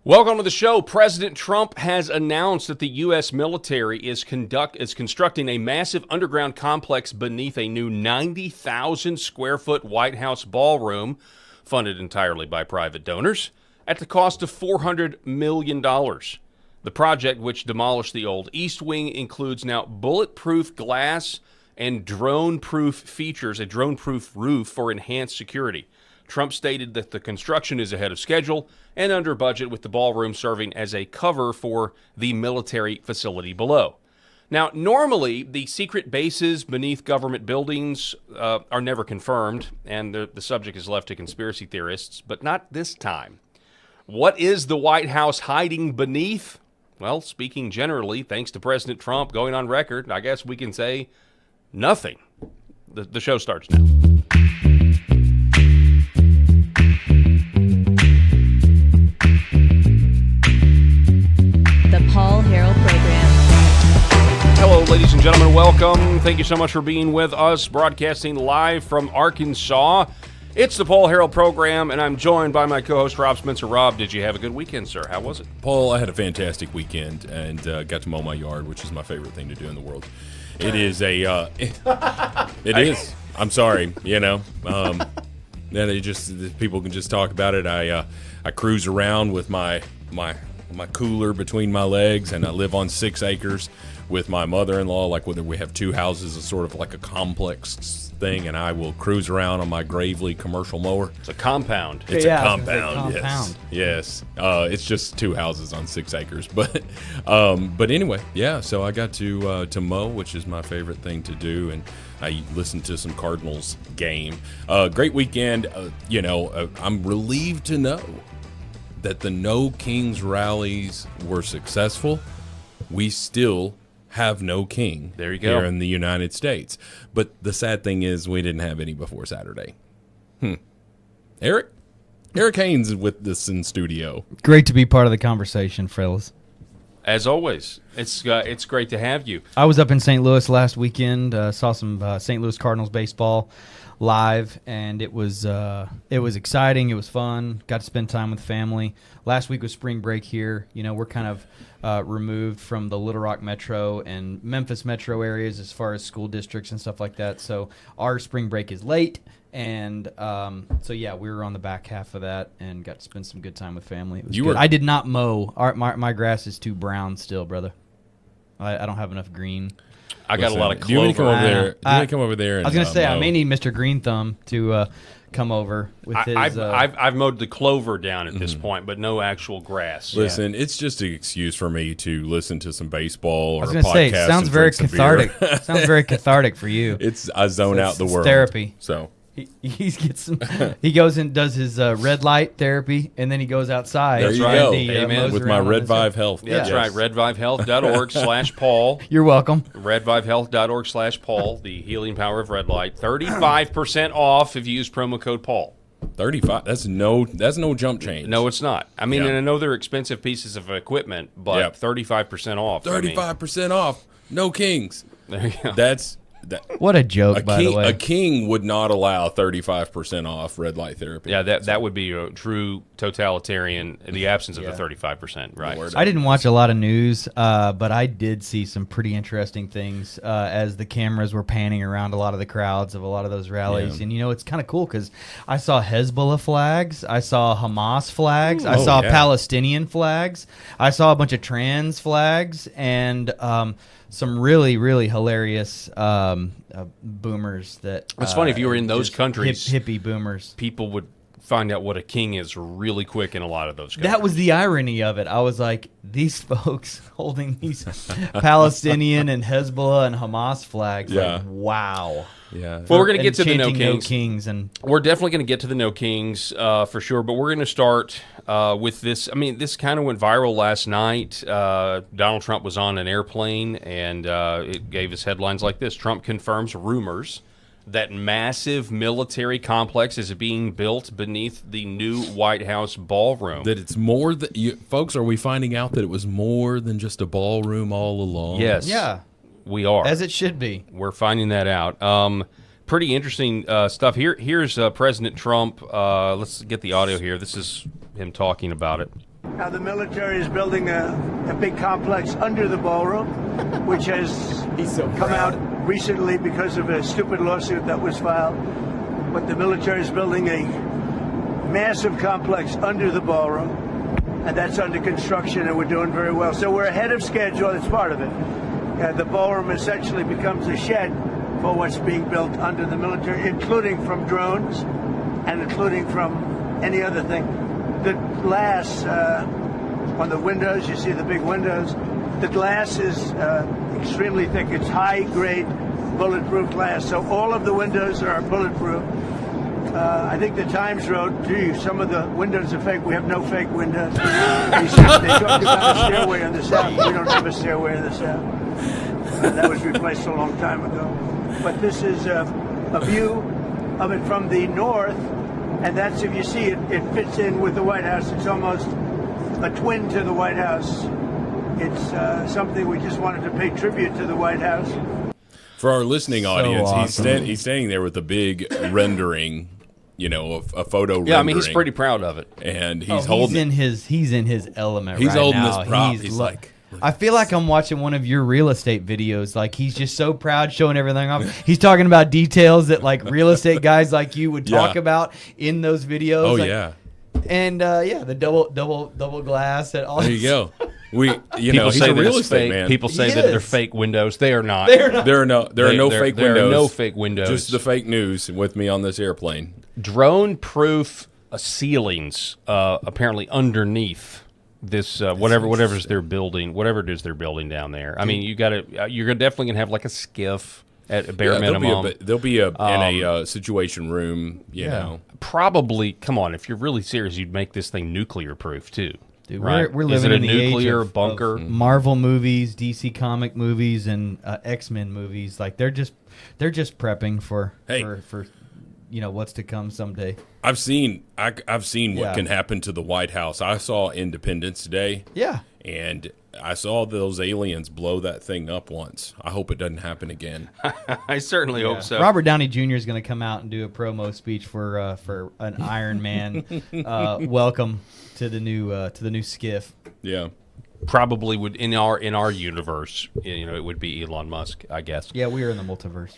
Welcome to the show. President Trump has announced that the U.S. military is constructing a massive underground complex beneath a new 90,000 square foot White House ballroom, funded entirely by private donors, at the cost of $400 million. The project, which demolished the old East Wing, includes now bulletproof glass and drone-proof features, a drone-proof roof for enhanced security. Trump stated that the construction is ahead of schedule and under budget, with the ballroom serving as a cover for the military facility below. Now, normally, the secret bases beneath government buildings are never confirmed, and the subject is left to conspiracy theorists, but not this time. What is the White House hiding beneath? Well, speaking generally, thanks to President Trump going on record, I guess we can say nothing. The show starts now. Paul Harrell Program. Hello, ladies and gentlemen. Welcome. Thank you so much for being with us, broadcasting live from Arkansas. It's the Paul Harrell Program, and I'm joined by my co-host, Rob Spencer. Rob, did you have a good weekend, sir? How was it? Paul, I had a fantastic weekend and got to mow my yard, which is my favorite thing to do in the world. It is a... it is. I'm sorry, people can just talk about it. I cruise around with my cooler between my legs, and I live on 6 acres with my mother-in-law. Like, whether we have 2 houses, it's sort of like a complex thing, and I will cruise around on my Gravely commercial mower. It's a compound. It's a compound. Yes. It's just 2 houses on 6 acres, but anyway, yeah. So I got to mow, which is my favorite thing to do, and I listened to some Cardinals game. Great weekend. I'm relieved to know that the No Kings rallies were successful. We still have no king there you go. Here in the United States. But the sad thing is we didn't have any before Saturday. Eric Haynes is with us in studio. Great to be part of the conversation, fellas. As always, it's great to have you. I was up in St. Louis last weekend, saw some St. Louis Cardinals baseball live, and it was exciting. It was fun. Got to spend time with family. Last week was spring break here. We're kind of removed from the Little Rock metro and Memphis metro areas as far as school districts and stuff like that. So our spring break is late, and we were on the back half of that and got to spend some good time with family. It was good. I did not mow. My grass is too brown still, brother. I don't have enough green. I got a lot of clover. Do you want to come over there? Come over there? And, I was going to say, I may need Mr. Green Thumb to come over with his... I've mowed the clover down at this point, but no actual grass. Listen, it's just an excuse for me to listen to some baseball or I was a going to say, podcast. it sounds very cathartic. Sounds very cathartic for you. I zone out the world. Therapy. So... He goes and does his red light therapy, and then he goes outside. There you go. Amen. With my Red Vive Health. Yeah, that's right. RedViveHealth.org/Paul. You're welcome. RedViveHealth.org/Paul. The healing power of red light. 35% off if you use promo code Paul. 35. That's no jump change. No, it's not. I mean, and I know they're expensive pieces of equipment, but 35% off. 35% off. No kings. There you go. What a joke, by the way. A king would not allow 35% off red light therapy. Yeah, that would be a true totalitarian in the absence of the 35%, right? I didn't watch a lot of news, but I did see some pretty interesting things as the cameras were panning around a lot of the crowds of a lot of those rallies. And, it's kind of cool because I saw Hezbollah flags. I saw Hamas flags. I saw Palestinian flags. I saw a bunch of trans flags and some really, really hilarious boomers that... It's funny, if you were in those countries... Hippie boomers. People would find out what a king is really quick in a lot of those countries. That was the irony of it. I was like, these folks holding these Palestinian and Hezbollah and Hamas flags, like, wow. Yeah. Well, we're going to get to the No Kings. We're definitely going to get to the No Kings for sure, but we're going to start with this. I mean, this kind of went viral last night. Donald Trump was on an airplane, and it gave us headlines like this. Trump confirms rumors that massive military complex is being built beneath the new White House ballroom. That it's more than... Folks, are we finding out that it was more than just a ballroom all along? Yes. Yeah. We are. As it should be. We're finding that out. Pretty interesting stuff. Here's President Trump. Let's get the audio here. This is him talking about it. Now, the military is building a big complex under the ballroom, which has come out recently because of a stupid lawsuit that was filed. But the military is building a massive complex under the ballroom, and that's under construction, and we're doing very well. So we're ahead of schedule. It's part of it. The ballroom essentially becomes a shed for what's being built under the military, including from drones and including from any other thing. The glass on the windows, you see the big windows, the glass is extremely thick. It's high-grade bulletproof glass, so all of the windows are bulletproof. I think the Times wrote, gee, some of the windows are fake. We have no fake windows. They talked about a stairway in the South. We don't have a stairway in the South. That was replaced a long time ago. But this is a view of it from the north, and that's, if you see it, it fits in with the White House. It's almost a twin to the White House. It's something we just wanted to pay tribute to the White House. For our listening audience, awesome. He's standing there with a big rendering, a photo rendering. Yeah, I mean, he's pretty proud of it. And he's holding he's in his element he's right holding now. this prop. He's like, I feel like I'm watching one of your real estate videos. Like, he's just so proud, showing everything off. He's talking about details that, like, real estate guys like you would talk about in those videos. Oh, like, yeah. And, the double glass. And all there you go. People he's say a real that estate fake. man. People say that they're fake windows. They are not. There are no fake windows. There are no fake windows. Just the fake news with me on this airplane. Drone-proof ceilings, apparently underneath this whatever it is they're building down there. I mean, you're definitely gonna have like a skiff at a bare minimum. There'll be in a situation room. You know, probably. Come on, if you're really serious, you'd make this thing nuclear-proof too. Dude, right? We're living is it in a the nuclear age of bunker? Marvel movies, DC comic movies, and X-Men movies. Like, they're just prepping for what's to come someday. I've seen what can happen to the White House. I saw Independence Day. Yeah. And I saw those aliens blow that thing up once. I hope it doesn't happen again. I certainly hope so. Robert Downey Jr. is going to come out and do a promo speech for an Iron Man welcome to the new skiff. Yeah. Probably would in our universe, it would be Elon Musk, I guess. Yeah, we are in the multiverse.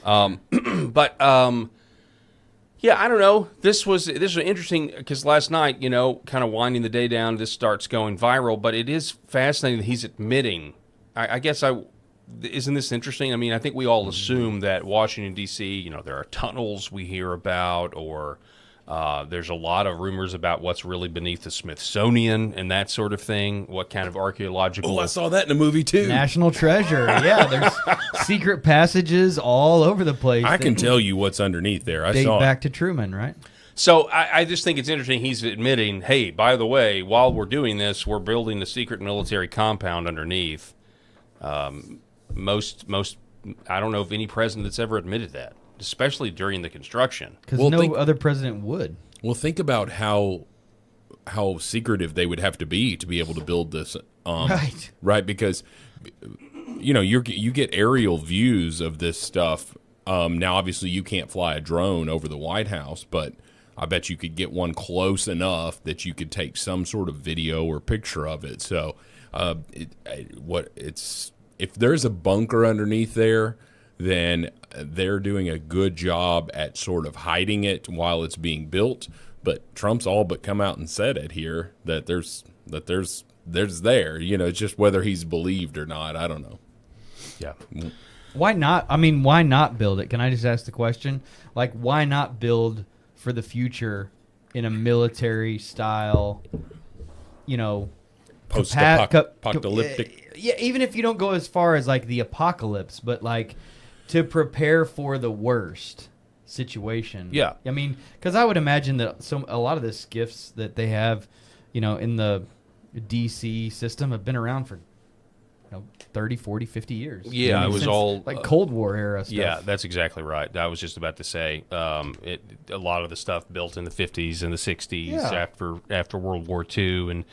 Yeah, I don't know. This was interesting because last night, kind of winding the day down, this starts going viral. But it is fascinating that he's admitting. Isn't this interesting? I mean, I think we all assume that Washington D.C. There are tunnels we hear about, or there's a lot of rumors about what's really beneath the Smithsonian and that sort of thing. What kind of archaeological? Oh, I saw that in a movie too. National treasure. Yeah, there's secret passages all over the place. I can tell you what's underneath there. I date saw back to Truman, right? So I just think it's interesting. He's admitting, hey, by the way, while we're doing this, we're building a secret military compound underneath. Most I don't know of any president that's ever admitted that, especially during the construction. Because other president would. Well, think about how secretive they would have to be able to build this. Right. Right, because you get aerial views of this stuff. Now, obviously, you can't fly a drone over the White House, but I bet you could get one close enough that you could take some sort of video or picture of it. So, if there's a bunker underneath there, then they're doing a good job at sort of hiding it while it's being built. But Trump's all but come out and said it here that there's there. It's just whether he's believed or not. I don't know. Yeah. Why not? I mean, why not build it? Can I just ask the question? Like, why not build for the future in a military style, post-apocalyptic? Yeah, even if you don't go as far as like the apocalypse, but like to prepare for the worst situation. Yeah. I mean, because I would imagine that a lot of the skiffs that they have, in the DC system have been around for 30, 40, 50 years. Yeah, it was all like Cold War era stuff. Yeah, that's exactly right. I was just about to say a lot of the stuff built in the 50s and the 60s after World War II.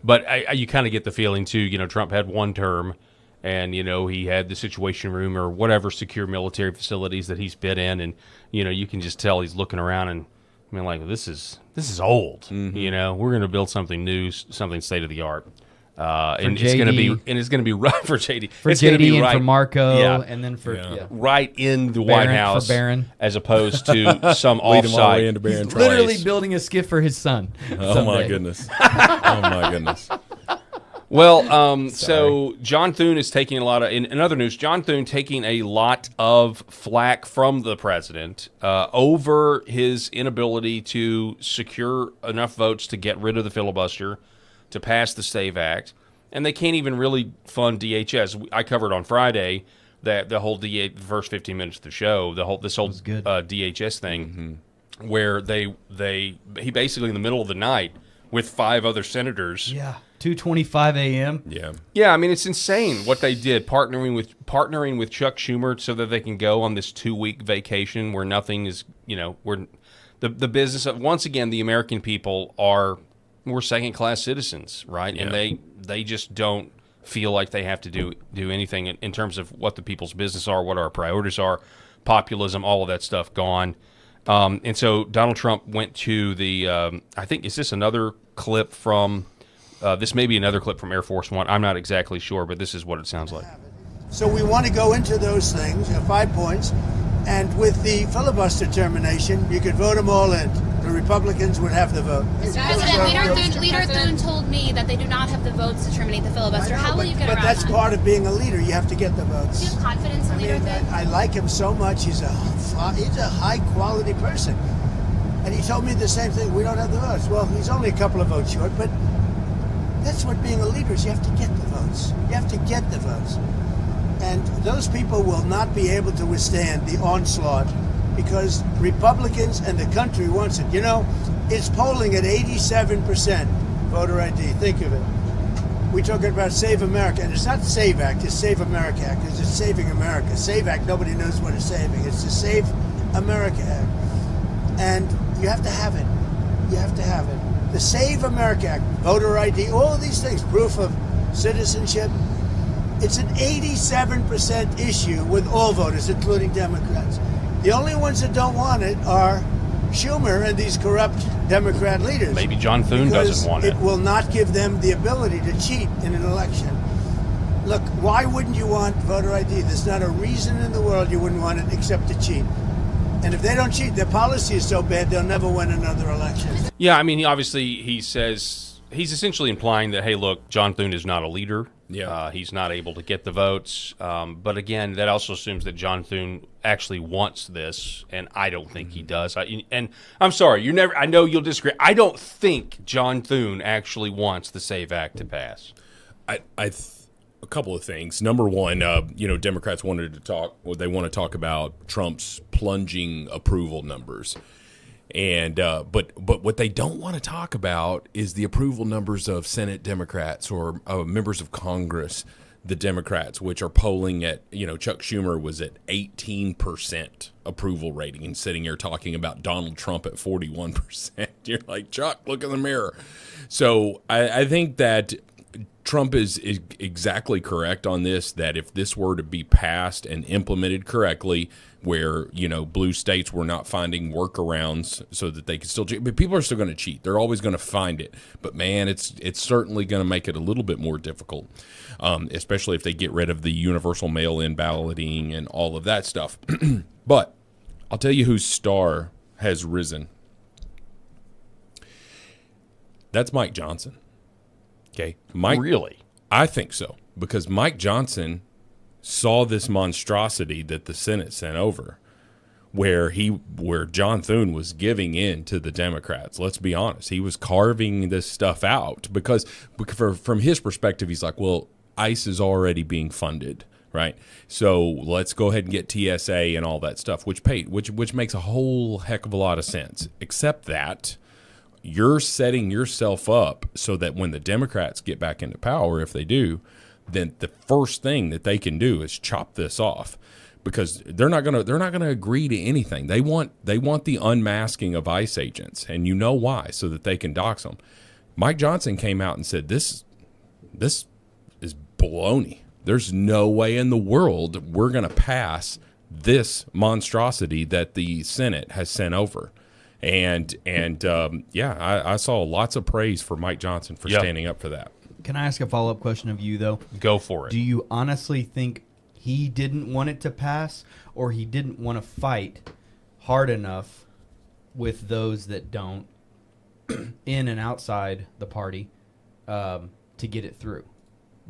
But you kind of get the feeling, too, Trump had one term and, he had the Situation Room or whatever secure military facilities that he's been in. And, you can just tell he's looking around and I mean, like this is old. Mm-hmm. You know, we're going to build something new, something state of the art, and JD. it's going to be right for JD. For it's gonna JD be and right, for Marco, yeah, and then for right in the White Barron, House for Barron. as opposed to some Lead him all the way offsite. into Barron literally Price. building a skiff for his son. Oh someday. my goodness! Oh my goodness! Well, so John Thune is taking a lot of, in other news, John Thune taking a lot of flack from the president over his inability to secure enough votes to get rid of the filibuster, to pass the SAVE Act, and they can't even really fund DHS. I covered on Friday that the whole the first 15 minutes of the show, this whole DHS thing, where he basically in the middle of the night with 5 other senators. Yeah, 2:25 a.m. Yeah. I mean, it's insane what they did, partnering with Chuck Schumer so that they can go on this 2-week vacation where nothing is, where the business of, once again, the American people we're second-class citizens, right? Yeah. And they just don't feel like they have to do anything in terms of what the people's business are, what our priorities are, populism, all of that stuff gone. And so Donald Trump went to the, I think, is this another clip from, this may be another clip from Air Force One. I'm not exactly sure, but this is what it sounds like. So we want to go into those things, 5 points, and with the filibuster termination, you could vote them all in. The Republicans would have the vote. President, Leader Thune told me that they do not have the votes to terminate the filibuster. How will you get around that? But that's part of being a leader. You have to get the votes. Do you have confidence in Leader Thune? I like him so much. He's a high-quality person. And he told me the same thing. We don't have the votes. Well, he's only a couple of votes short, but that's what being a leader is. You have to get the votes. You have to get the votes. And those people will not be able to withstand the onslaught because Republicans and the country wants it. You know, it's polling at 87% voter ID. Think of it. We're talking about Save America, and it's not Save Act, it's Save America Act, because it's saving America. Save Act, nobody knows what it's saving. It's the Save America Act. And you have to have it. You have to have it. The Save America Act, voter ID, all of these things, proof of citizenship. It's an 87% issue with all voters, including Democrats. The only ones that don't want it are Schumer and these corrupt Democrat leaders. Maybe John Thune doesn't want it. It will not give them the ability to cheat in an election. Look, why wouldn't you want voter ID? There's not a reason in the world you wouldn't want it except to cheat. And if they don't cheat, their policy is so bad they'll never win another election. Yeah, I mean, he says he's essentially implying that, hey, look, John Thune is not a leader. Yeah. He's not able to get the votes. But again, that also assumes that John Thune actually wants this, and I don't think he does. And I'm sorry, I know you'll disagree. I don't think John Thune actually wants the SAVE Act to pass. A couple of things. Number one, Democrats wanted to talk. Well, they want to talk about Trump's plunging approval numbers. And but what they don't want to talk about is the approval numbers of Senate Democrats or members of Congress, the Democrats, which are polling at, Chuck Schumer was at 18% approval rating and sitting here talking about Donald Trump at 41%. You're like, Chuck, look in the mirror. So I think that Trump is exactly correct on this, that if this were to be passed and implemented correctly, where, blue states were not finding workarounds so that they could still cheat. But people are still going to cheat. They're always going to find it. But, man, it's certainly going to make it a little bit more difficult, especially if they get rid of the universal mail-in balloting and all of that stuff. But I'll tell you whose star has risen. That's Mike Johnson. Okay, Mike. Really? I think so, because Mike Johnson saw this monstrosity that the Senate sent over, where John Thune was giving in to the Democrats. Let's be honest, he was carving this stuff out because from his perspective, he's like, well, ICE is already being funded, right? So let's go ahead and get TSA and all that stuff, which makes a whole heck of a lot of sense, except that you're setting yourself up so that when the Democrats get back into power, if they do, then the first thing that they can do is chop this off, because they're not gonna agree to anything. They want the unmasking of ICE agents, and you know why, so that they can dox them. Mike Johnson came out and said this is baloney. There's no way in the world we're gonna pass this monstrosity that the Senate has sent over. And I saw lots of praise for Mike Johnson for standing up for that. Can I ask a follow-up question of you, though? Go for it. Do you honestly think he didn't want it to pass, or he didn't want to fight hard enough with those that don't, in and outside the party, to get it through?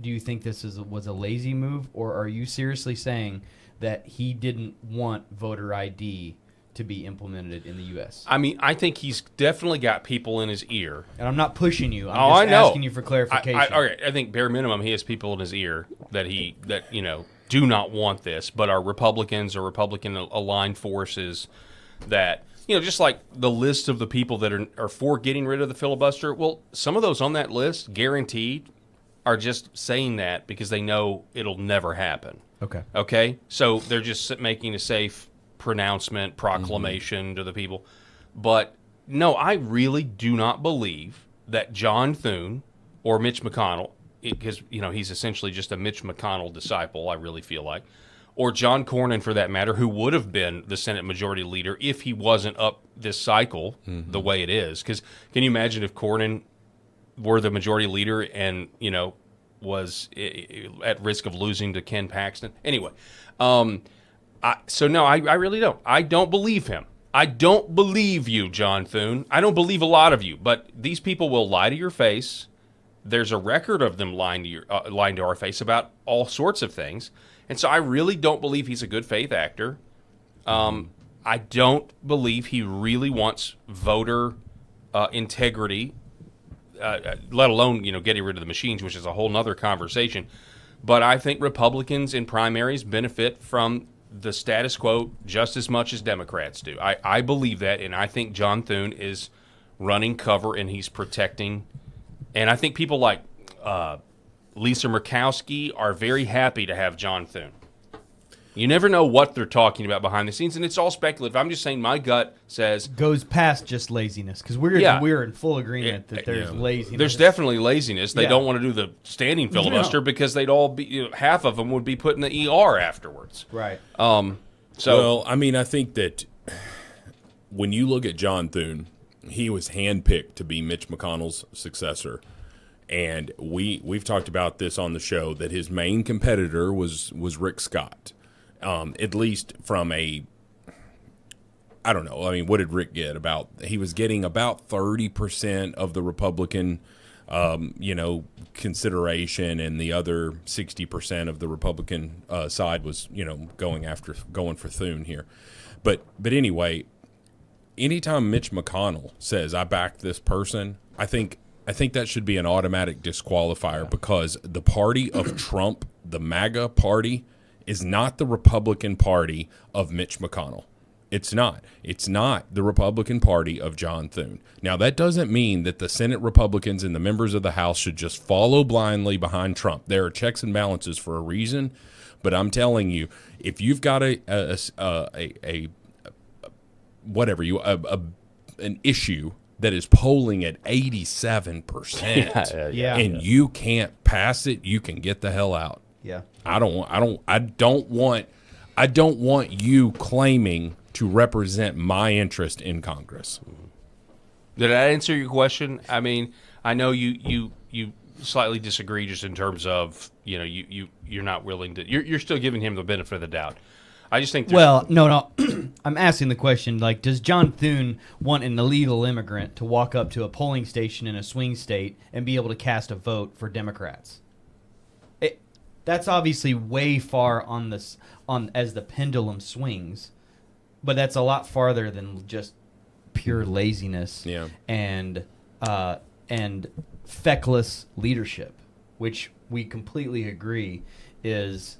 Do you think this was a lazy move, or are you seriously saying that he didn't want voter ID to be implemented in the U.S.? I mean, I think he's definitely got people in his ear. And I'm not pushing you. I'm just asking you for clarification. I think bare minimum he has people in his ear that do not want this, but are Republicans or Republican-aligned forces that, just like the list of the people that are for getting rid of the filibuster, well, some of those on that list, guaranteed, are just saying that because they know it'll never happen. Okay? So they're just making a safe pronouncement, proclamation to the people. But no, I really do not believe that John Thune or Mitch McConnell, because he's essentially just a Mitch McConnell disciple, I really feel like, or John Cornyn for that matter, who would have been the Senate Majority Leader if he wasn't up this cycle the way it is. Because can you imagine if Cornyn were the Majority Leader and was at risk of losing to Ken Paxton? Anyway, so no, I really don't. I don't believe him. I don't believe you, John Thune. I don't believe a lot of you, but these people will lie to your face. There's a record of them lying to our face about all sorts of things, and so I really don't believe he's a good faith actor. I don't believe he really wants voter integrity, let alone getting rid of the machines, which is a whole nother conversation. But I think Republicans in primaries benefit from the status quo just as much as Democrats do. I believe that, and I think John Thune is running cover and he's protecting. And I think people like Lisa Murkowski are very happy to have John Thune. You never know what they're talking about behind the scenes, and it's all speculative. I'm just saying my gut says... Goes past just laziness, because we're in full agreement that there's laziness. There's definitely laziness. They don't want to do the standing filibuster because they'd all be... half of them would be put in the ER afterwards. Right. Well, I mean, I think that when you look at John Thune, he was handpicked to be Mitch McConnell's successor. And we've talked about this on the show, that his main competitor was Rick Scott. At least from I don't know. I mean, what did Rick get? He was getting about 30% of the Republican, consideration, and the other 60% of the Republican side was, going for Thune here. But anyway, anytime Mitch McConnell says, I back this person, I think that should be an automatic disqualifier, because the party of Trump, the MAGA party, is not the Republican Party of Mitch McConnell. It's not. It's not the Republican Party of John Thune. Now, that doesn't mean that the Senate Republicans and the members of the House should just follow blindly behind Trump. There are checks and balances for a reason, but I'm telling you, if you've got an issue that is polling at 87%, and you can't pass it, you can get the hell out. Yeah. I don't want you claiming to represent my interest in Congress. Did I answer your question? I mean, I know you slightly disagree just in terms of, you're not willing to, you're still giving him the benefit of the doubt. I just think no. I'm asking the question, like, does John Thune want an illegal immigrant to walk up to a polling station in a swing state and be able to cast a vote for Democrats? That's obviously way far on as the pendulum swings, but that's a lot farther than just pure laziness and feckless leadership, which we completely agree is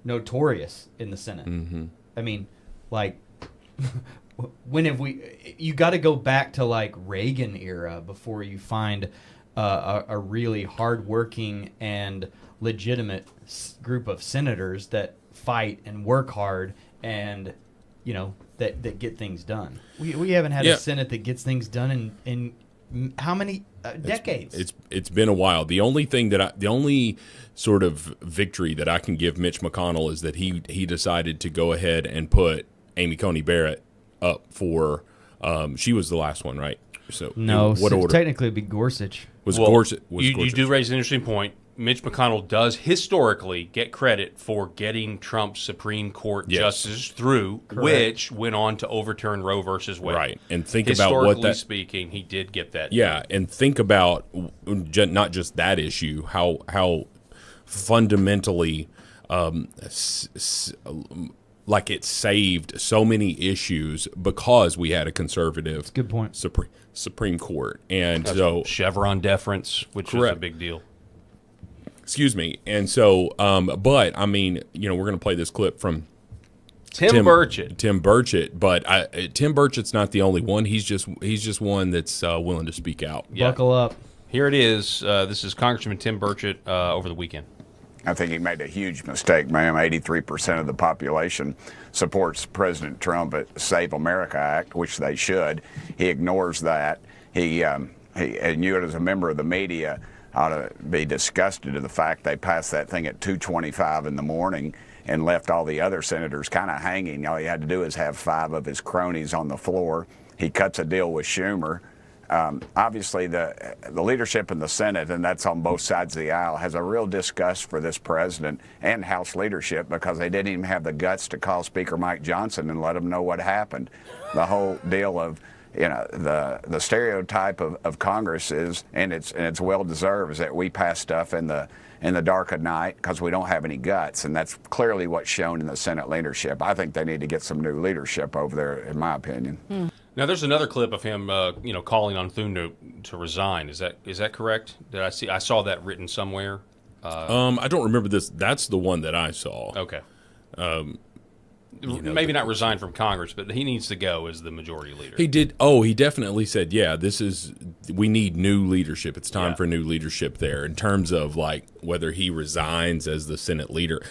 notorious in the Senate. Mm-hmm. I mean, like, when have you got to go back to like Reagan era before you find a really hardworking and legitimate group of senators that fight and work hard and that get things done. We haven't had a Senate that gets things done in how many decades? It's been a while. The only sort of victory that I can give Mitch McConnell is that he decided to go ahead and put Amy Coney Barrett up for. She was the last one, right? So No, what order? Technically, it'd be Gorsuch. Was Well, Gorsuch? You do raise an interesting point. Mitch McConnell does historically get credit for getting Trump's Supreme Court justices through, which went on to overturn Roe versus Wade. Right, and think about what historically that. speaking, he did get that. Yeah, and think about not just that issue, how fundamentally like it saved so many issues because we had a conservative Good point. Supreme Court. And That's so Chevron deference, which is a big deal. Excuse me. And so but I mean, we're going to play this clip from Tim Burchett. Tim Burchett, but Tim Burchett's not the only one. He's just one that's willing to speak out. Yeah. Buckle up. Here it is. This is Congressman Tim Burchett over the weekend. I think he made a huge mistake, ma'am. 83% of the population supports President Trump at Save America Act, which they should. He ignores that. He and you as a member of the media ought to be disgusted at the fact they passed that thing at 2:25 in the morning and left all the other senators kind of hanging. All he had to do is have 5 of his cronies on the floor. He cuts a deal with Schumer. Obviously, the leadership in the Senate, and that's on both sides of the aisle, has a real disgust for this president and House leadership because they didn't even have the guts to call Speaker Mike Johnson and let him know what happened. The whole deal of the stereotype of Congress is, and it's well deserved, is that we pass stuff in the dark of night because we don't have any guts, and that's clearly what's shown in the Senate leadership. I think they need to get some new leadership over there, in my opinion. Now, there's another clip of him, calling on Thune to resign. Is that correct? I saw that written somewhere. I don't remember this. That's the one that I saw. Okay. Maybe not resign from Congress, but he needs to go as the majority leader. He did. Oh, he definitely said, "Yeah, we need new leadership. It's time for new leadership there." In terms of like whether he resigns as the Senate leader,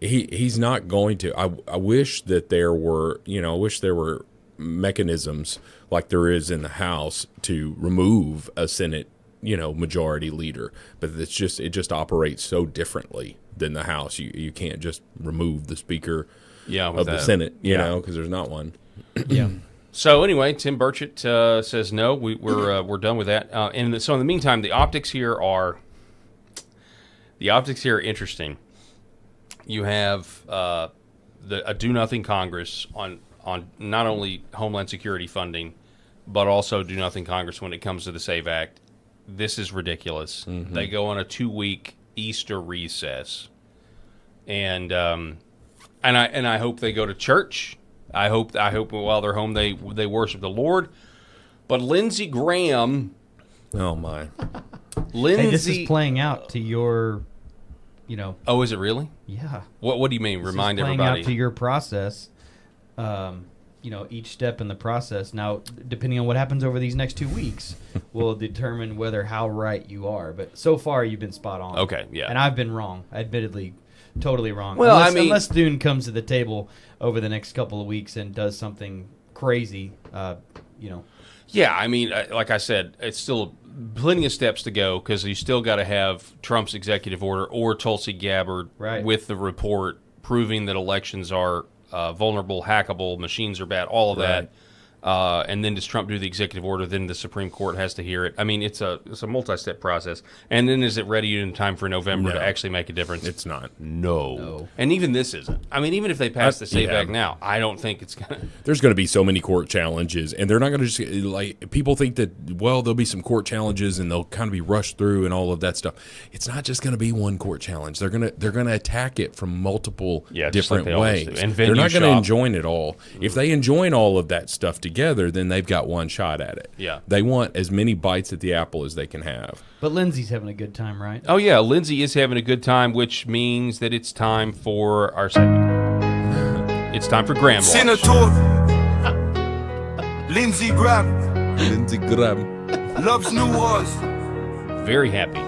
he's not going to. I wish that there were. I wish there were mechanisms like there is in the House to remove a Senate, majority leader, but it just operates so differently than the House. You can't just remove the Speaker of the Senate, because there's not one. Yeah. So anyway, Tim Burchett says no. We're done with that. And so in the meantime, the optics here are interesting. You have a do nothing Congress on not only Homeland Security funding, but also do nothing Congress when it comes to the SAVE Act. This is ridiculous. Mm-hmm. They go on a 2-week Easter recess, and I hope they go to church. I hope while they're home they worship the Lord. But Lindsey Graham, oh my, Hey, this is playing out to your, Oh, is it really? Yeah. What do you mean? Remind everybody. Playing out to your process. Each step in the process. Now, depending on what happens over these next 2 weeks, will determine how right you are. But so far, you've been spot on. Okay, yeah. And I've been wrong, admittedly, totally wrong. Well, unless Thune comes to the table over the next couple of weeks and does something crazy, Yeah, like I said, it's still plenty of steps to go because you still got to have Trump's executive order or Tulsi Gabbard with the report proving that elections are vulnerable, hackable, machines are bad, all of that. And then does Trump do the executive order? Then the Supreme Court has to hear it. It's a multi-step process. And then is it ready in time for November to actually make a difference? It's not. No. And even this isn't. Even if they pass the SAVE Act now, I don't think it's going to. There's going to be so many court challenges, and they're not going to just people think that there'll be some court challenges and they'll kind of be rushed through and all of that stuff. It's not just going to be one court challenge. They're going to attack it from multiple different ways. And they're not going to enjoin it all. Mm-hmm. If they enjoin all of that stuff together, then they've got one shot at it. Yeah. They want as many bites at the apple as they can have. But Lindsey's having a good time, right? Oh, yeah. Lindsey is having a good time, which means that it's time for our segment. It's time for Graham Watch. Senator Lindsey Graham. Lindsey Graham. Loves New Wars. Very happy.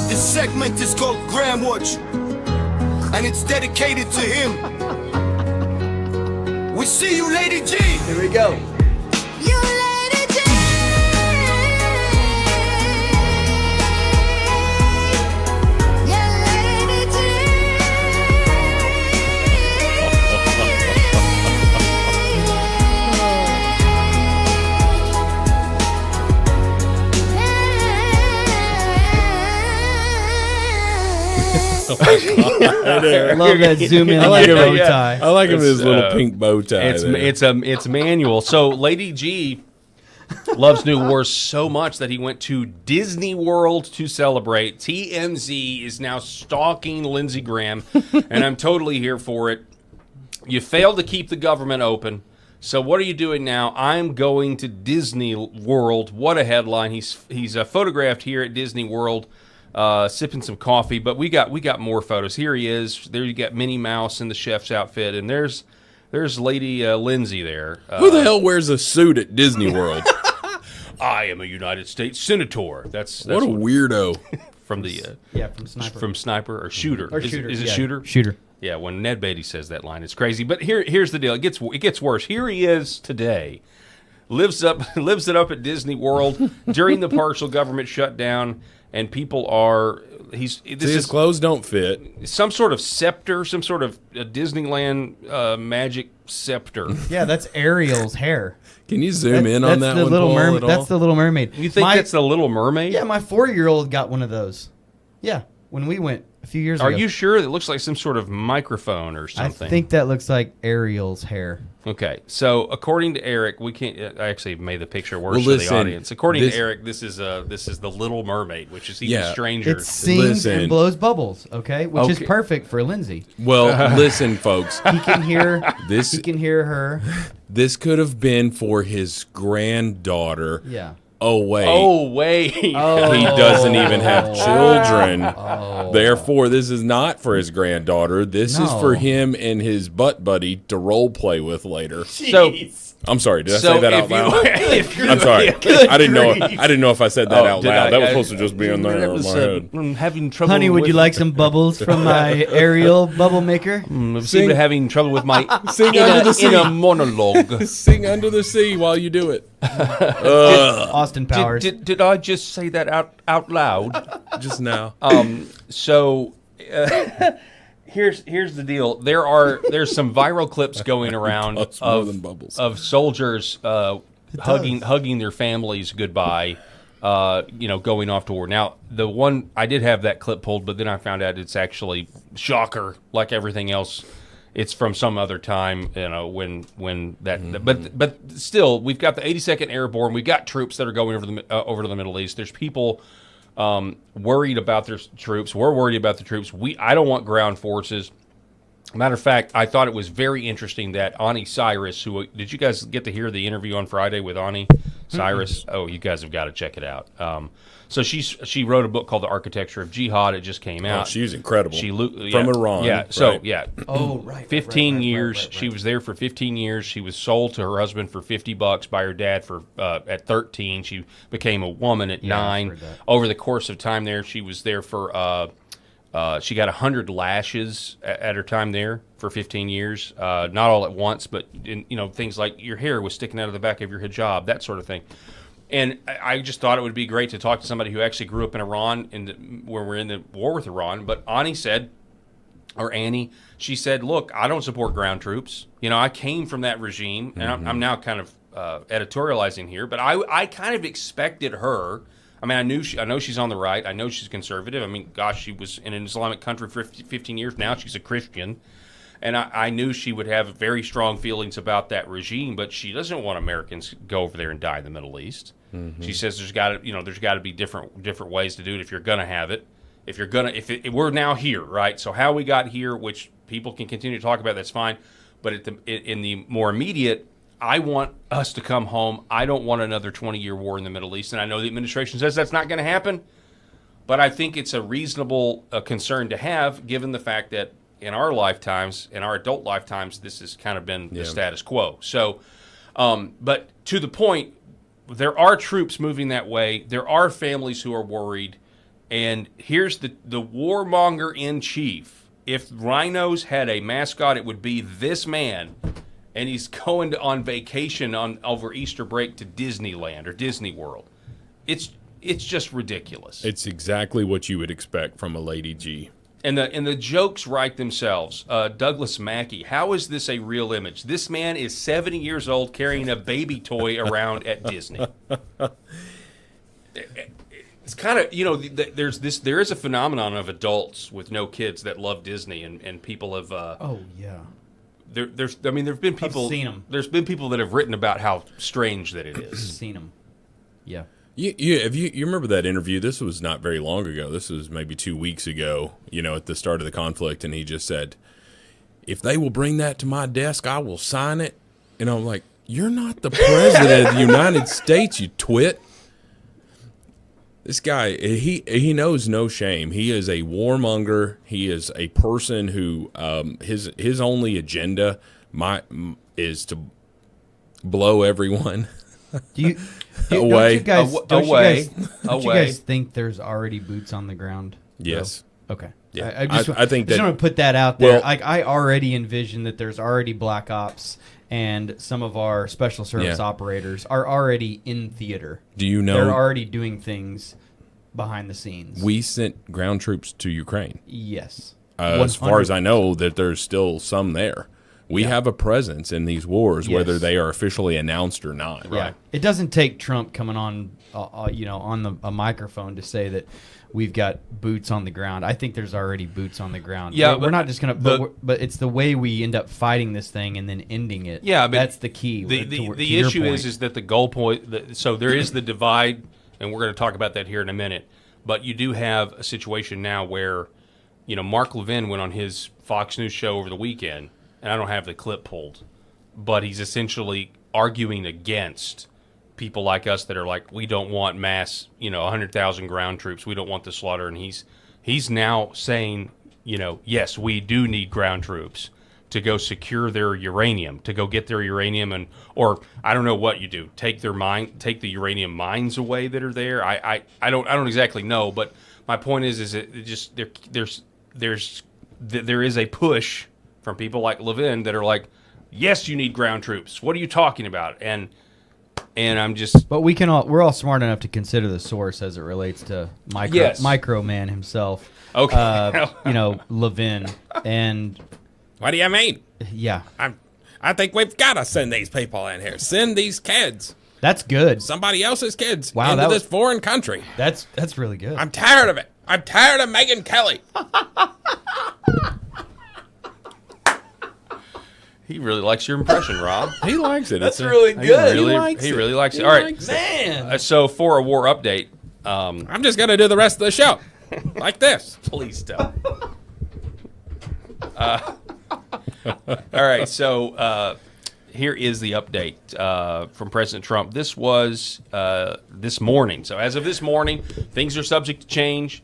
This segment is called Graham Watch, and it's dedicated to him. We see you, Lady G. Here we go. You Lady G. Yeah, Lady G. I love that zoom in I on like that him. bow tie. I like him in his little pink bow tie. It's manual. So Lady G loves New Wars so much that he went to Disney World to celebrate. TMZ is now stalking Lindsey Graham, and I'm totally here for it. You failed to keep the government open. So what are you doing now? I'm going to Disney World. What a headline! He's photographed here at Disney World, sipping some coffee. But we got more photos. Here he is. There you got Minnie Mouse in the chef's outfit, and there's Lady Lindsay there. Who the hell wears a suit at Disney World? I am a United States senator. That's what a weirdo. From the from Sniper. from Sniper or Shooter. Or Shooter. Is it yeah. Shooter? Shooter. Yeah, when Ned Beatty says that line, it's crazy. But here's the deal. It gets worse. Here he is today. Lives it up at Disney World during the partial government shutdown, and people are His clothes don't fit. some sort of scepter, some sort of Disneyland magic scepter. Yeah, that's Ariel's hair. Can you zoom in on that the one? Little Paul, Mermaid. at That's all? the Little Mermaid. You think that's the Little Mermaid? Yeah, my 4-year-old got one of those. Yeah, when we went a few years ago. Are you sure? It looks like some sort of microphone or something. I think that looks like Ariel's hair. Okay, so according to Eric, we can't. I actually made the picture worse Well, for listen, the audience. According this- to Eric, this is the Little Mermaid, which is even stranger. It sings Listen. and blows bubbles, okay? Which is Okay. perfect for Lindsay. Well, listen, folks. He can hear This- He can hear her. This could have been for his granddaughter. Yeah. Oh, wait. Oh wait! He doesn't even have children. Therefore, this is not for his granddaughter. This is No. for him and his butt buddy to role play with later. So I'm sorry. Did I So say that if out loud? if you're I'm sorry. Good I didn't know. grief. I didn't know if I said that Oh, out did loud. I? That was supposed to just be in there That in was, my head. I'm having trouble. Honey, would you with- like some bubbles from my Ariel bubble maker? I seem to having trouble with my Sing Under the Sea. inner monologue. Sing Under the Sea while you do it. Austin Powers. Did I just say that out loud? Just now. So here's the deal. There's some viral clips going around Plus more than bubbles. of soldiers hugging their families goodbye. Going off to war. Now, the one I did have that clip pulled, but then I found out it's actually shocker, like everything else. It's from some other time, when that. But still, we've got the 82nd Airborne. We've got troops that are going over to the Middle East. There's people worried about their troops. We're worried about the troops. I don't want ground forces. Matter of fact, I thought it was very interesting that Ani Cyrus, did you guys get to hear the interview on Friday with Ani Cyrus? Mm-hmm. Oh, you guys have got to check it out. So she wrote a book called The Architecture of Jihad. It just came out. Oh, she's incredible. From Iran. Yeah. Right? So yeah. Oh, right. 15 years. Right. She was there for 15 years. She was sold to her husband for $50 by her dad at 13. She became a woman at 9. Over the course of time there, she was there for she got 100 lashes at her time there for 15 years. Not all at once, but things like your hair was sticking out of the back of your hijab, that sort of thing. And I just thought it would be great to talk to somebody who actually grew up in Iran where we're in the war with Iran. But Annie, she said, look, I don't support ground troops. I came from that regime, and I'm now kind of editorializing here. But I kind of expected her. I mean, I know she's on the right. I know she's conservative. I mean, gosh, she was in an Islamic country for 15 years. Now she's a Christian. And I knew she would have very strong feelings about that regime, but she doesn't want Americans to go over there and die in the Middle East. Mm-hmm. She says there's got to be different ways to do it if you're going to have it. If we're now here, right? So how we got here, which people can continue to talk about, that's fine. But in the more immediate, I want us to come home. I don't want another 20-year war in the Middle East. And I know the administration says that's not going to happen, but I think it's a reasonable concern to have, given the fact that in our lifetimes, in our adult lifetimes, this has kind of been the status quo. So, but to the point, there are troops moving that way. There are families who are worried. And here's the warmonger in chief. If rhinos had a mascot, it would be this man. And he's going on vacation over Easter break to Disneyland or Disney World. It's just ridiculous. It's exactly what you would expect from a Lady G. And the jokes write themselves. Douglas Mackey, how is this a real image? This man is 70 years old carrying a baby toy around at Disney. It's kind of, there is a phenomenon of adults with no kids that love Disney, and people have. Oh yeah. There's been people. I've seen 'em. There's been people that have written about how strange that it is. Seen them. Yeah. You remember that interview? This was not very long ago. This was maybe 2 weeks ago, at the start of the conflict, and he just said, if they will bring that to my desk, I will sign it. And I'm like, you're not the president of the United States, you twit. This guy, he knows no shame. He is a warmonger. He is a person who his only agenda is to blow everyone Away. Away. You guys think there's already boots on the ground? Yes. Okay. Yeah. I think just want to put that out there. I already envision that there's already black ops and some of our special service operators are already in theater. Do you know? They're already doing things behind the scenes. We sent ground troops to Ukraine. Yes. As far as I know, that there's still some there. We have a presence in these wars, whether they are officially announced or not. Yeah. Right. It doesn't take Trump coming on, on a microphone to say that we've got boots on the ground. I think there's already boots on the ground. Yeah, we're not just gonna. But it's the way we end up fighting this thing and then ending it. Yeah, but that's the key. The issue is that the goal point. So there is the divide, and we're going to talk about that here in a minute. But you do have a situation now where, Mark Levin went on his Fox News show over the weekend, and I don't have the clip pulled, but he's essentially arguing against people like us that are like, we don't want mass, 100,000 ground troops. We don't want the slaughter. And he's now saying, yes, we do need ground troops to go secure their uranium, to go get their uranium, or I don't know what you do, take the uranium mines away that are there. I don't exactly know, but my point is that it just there is a push from people like Levin that are like, yes, you need ground troops. What are you talking about? And I'm just. But we're all smart enough to consider the source as it relates to Micro Man himself. Okay. Levin. And what do you mean? Yeah. I think we've got to send these people in here. Send these kids. That's good. Somebody else's kids into this foreign country. That's really good. I'm tired of it. I'm tired of Megyn Kelly. He really likes your impression, Rob. He likes it. That's really good. He really likes it. All right, man. So for a war update, I'm just gonna do the rest of the show like this. Please don't. All right, so here is the update from President Trump. This was this morning. So as of this morning, things are subject to change.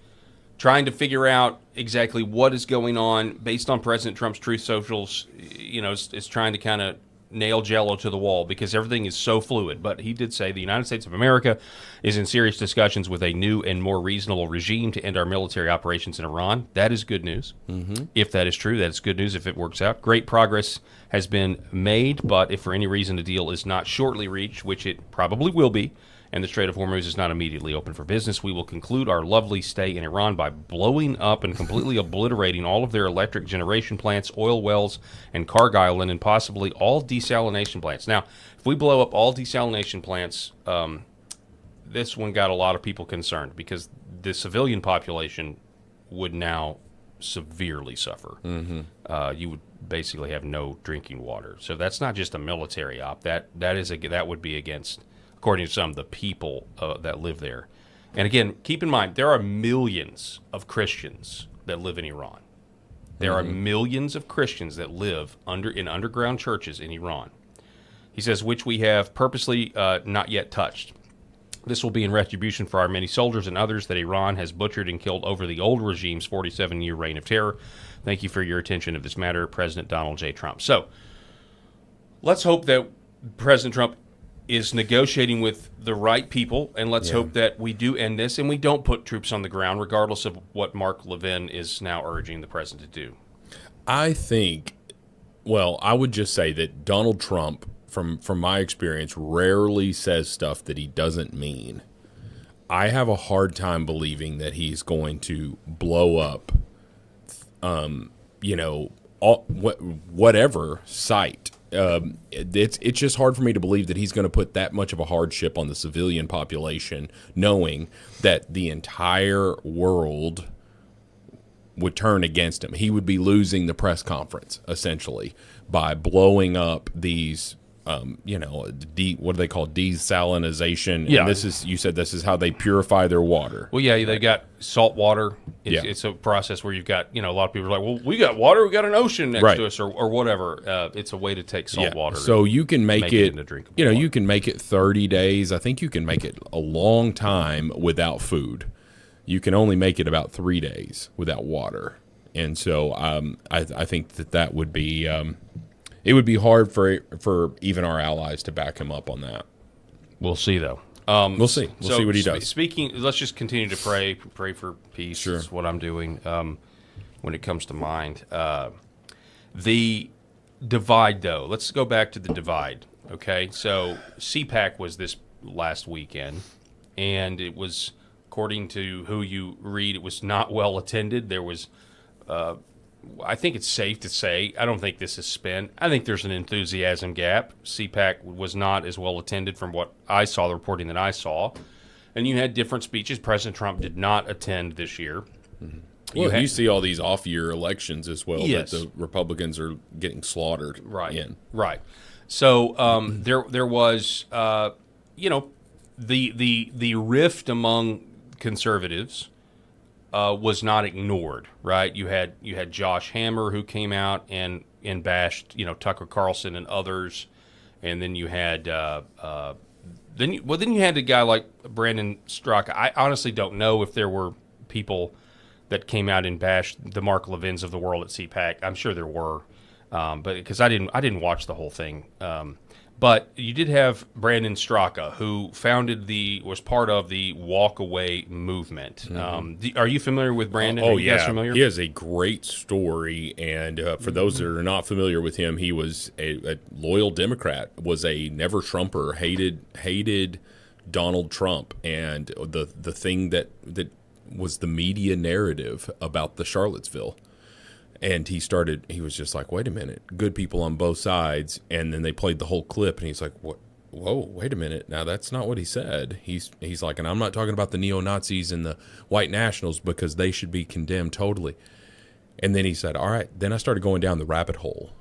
Trying to figure out exactly what is going on based on President Trump's Truth Socials, is trying to kind of nail Jello to the wall because everything is so fluid. But he did say the United States of America is in serious discussions with a new and more reasonable regime to end our military operations in Iran. That is good news. Mm-hmm. If that is true, that is good news if it works out. Great progress has been made, but if for any reason a deal is not shortly reached, which it probably will be, and the Strait of Hormuz is not immediately open for business, we will conclude our lovely stay in Iran by blowing up and completely obliterating all of their electric generation plants, oil wells, and Carg Island, and possibly all desalination plants. Now, if we blow up all desalination plants, this one got a lot of people concerned because the civilian population would now severely suffer. Mm-hmm. You would basically have no drinking water. So that's not just a military op. That would be against, according to some, the people that live there. And again, keep in mind, there are millions of Christians that live in Iran. There are millions of Christians that live in underground churches in Iran. He says, which we have purposely not yet touched. This will be in retribution for our many soldiers and others that Iran has butchered and killed over the old regime's 47-year reign of terror. Thank you for your attention to this matter, President Donald J. Trump. So let's hope that President Trump is negotiating with the right people, and let's hope that we do end this and we don't put troops on the ground, regardless of what Mark Levin is now urging the president to do. I think, I would just say that Donald Trump, from my experience, rarely says stuff that he doesn't mean. I have a hard time believing that he's going to blow up, whatever site it's just hard for me to believe that he's going to put that much of a hardship on the civilian population, knowing that the entire world would turn against him. He would be losing the press conference essentially by blowing up these. What do they call desalinization? Yeah. And you said this is how they purify their water. Well, yeah, they got salt water. It's a process where you've got, a lot of people are like, well, we got water, we got an ocean next to us or whatever. It's a way to take salt water. So you can make it into drinkable you water. can make it 30 days. I think you can make it a long time without food. You can only make it about 3 days without water. And so I think that would be it would be hard for even our allies to back him up on that. We'll see, though. We'll see. We'll see what he does. Let's just continue to pray for peace. Sure. Is what I'm doing when it comes to mind. The divide, though. Let's go back to the divide. Okay, so CPAC was this last weekend, and it was, according to who you read, it was not well attended. There was. I think it's safe to say, I don't think this is spin. I think there's an enthusiasm gap. CPAC was not as well attended from what I saw, the reporting that I saw. And you had different speeches. President Trump did not attend this year. Mm-hmm. Well, you see all these off-year elections as well Yes. that the Republicans are getting slaughtered in. Right. So there was, the rift among conservatives was not ignored, right? You had Josh Hammer, who came out and bashed Tucker Carlson and others, and then you had then you had a guy like Brandon Straka. I honestly don't know if there were people that came out and bashed the Mark Levins of the world at CPAC. I'm sure there were, but because I didn't watch the whole thing. But you did have Brandon Straka, who was part of the Walk Away movement. Mm-hmm. Are you familiar with Brandon? Oh, are you yeah. guys familiar? He has a great story, and for those that are not familiar with him, he was a loyal Democrat, was a never Trumper, hated Donald Trump, and the thing that was the media narrative about the Charlottesville. And he was just like, wait a minute, good people on both sides. And then they played the whole clip, and he's like, what? Whoa, wait a minute. Now, that's not what he said. He's like, and I'm not talking about the neo-Nazis and the white nationals because they should be condemned totally. And then he said, all right. Then I started going down the rabbit hole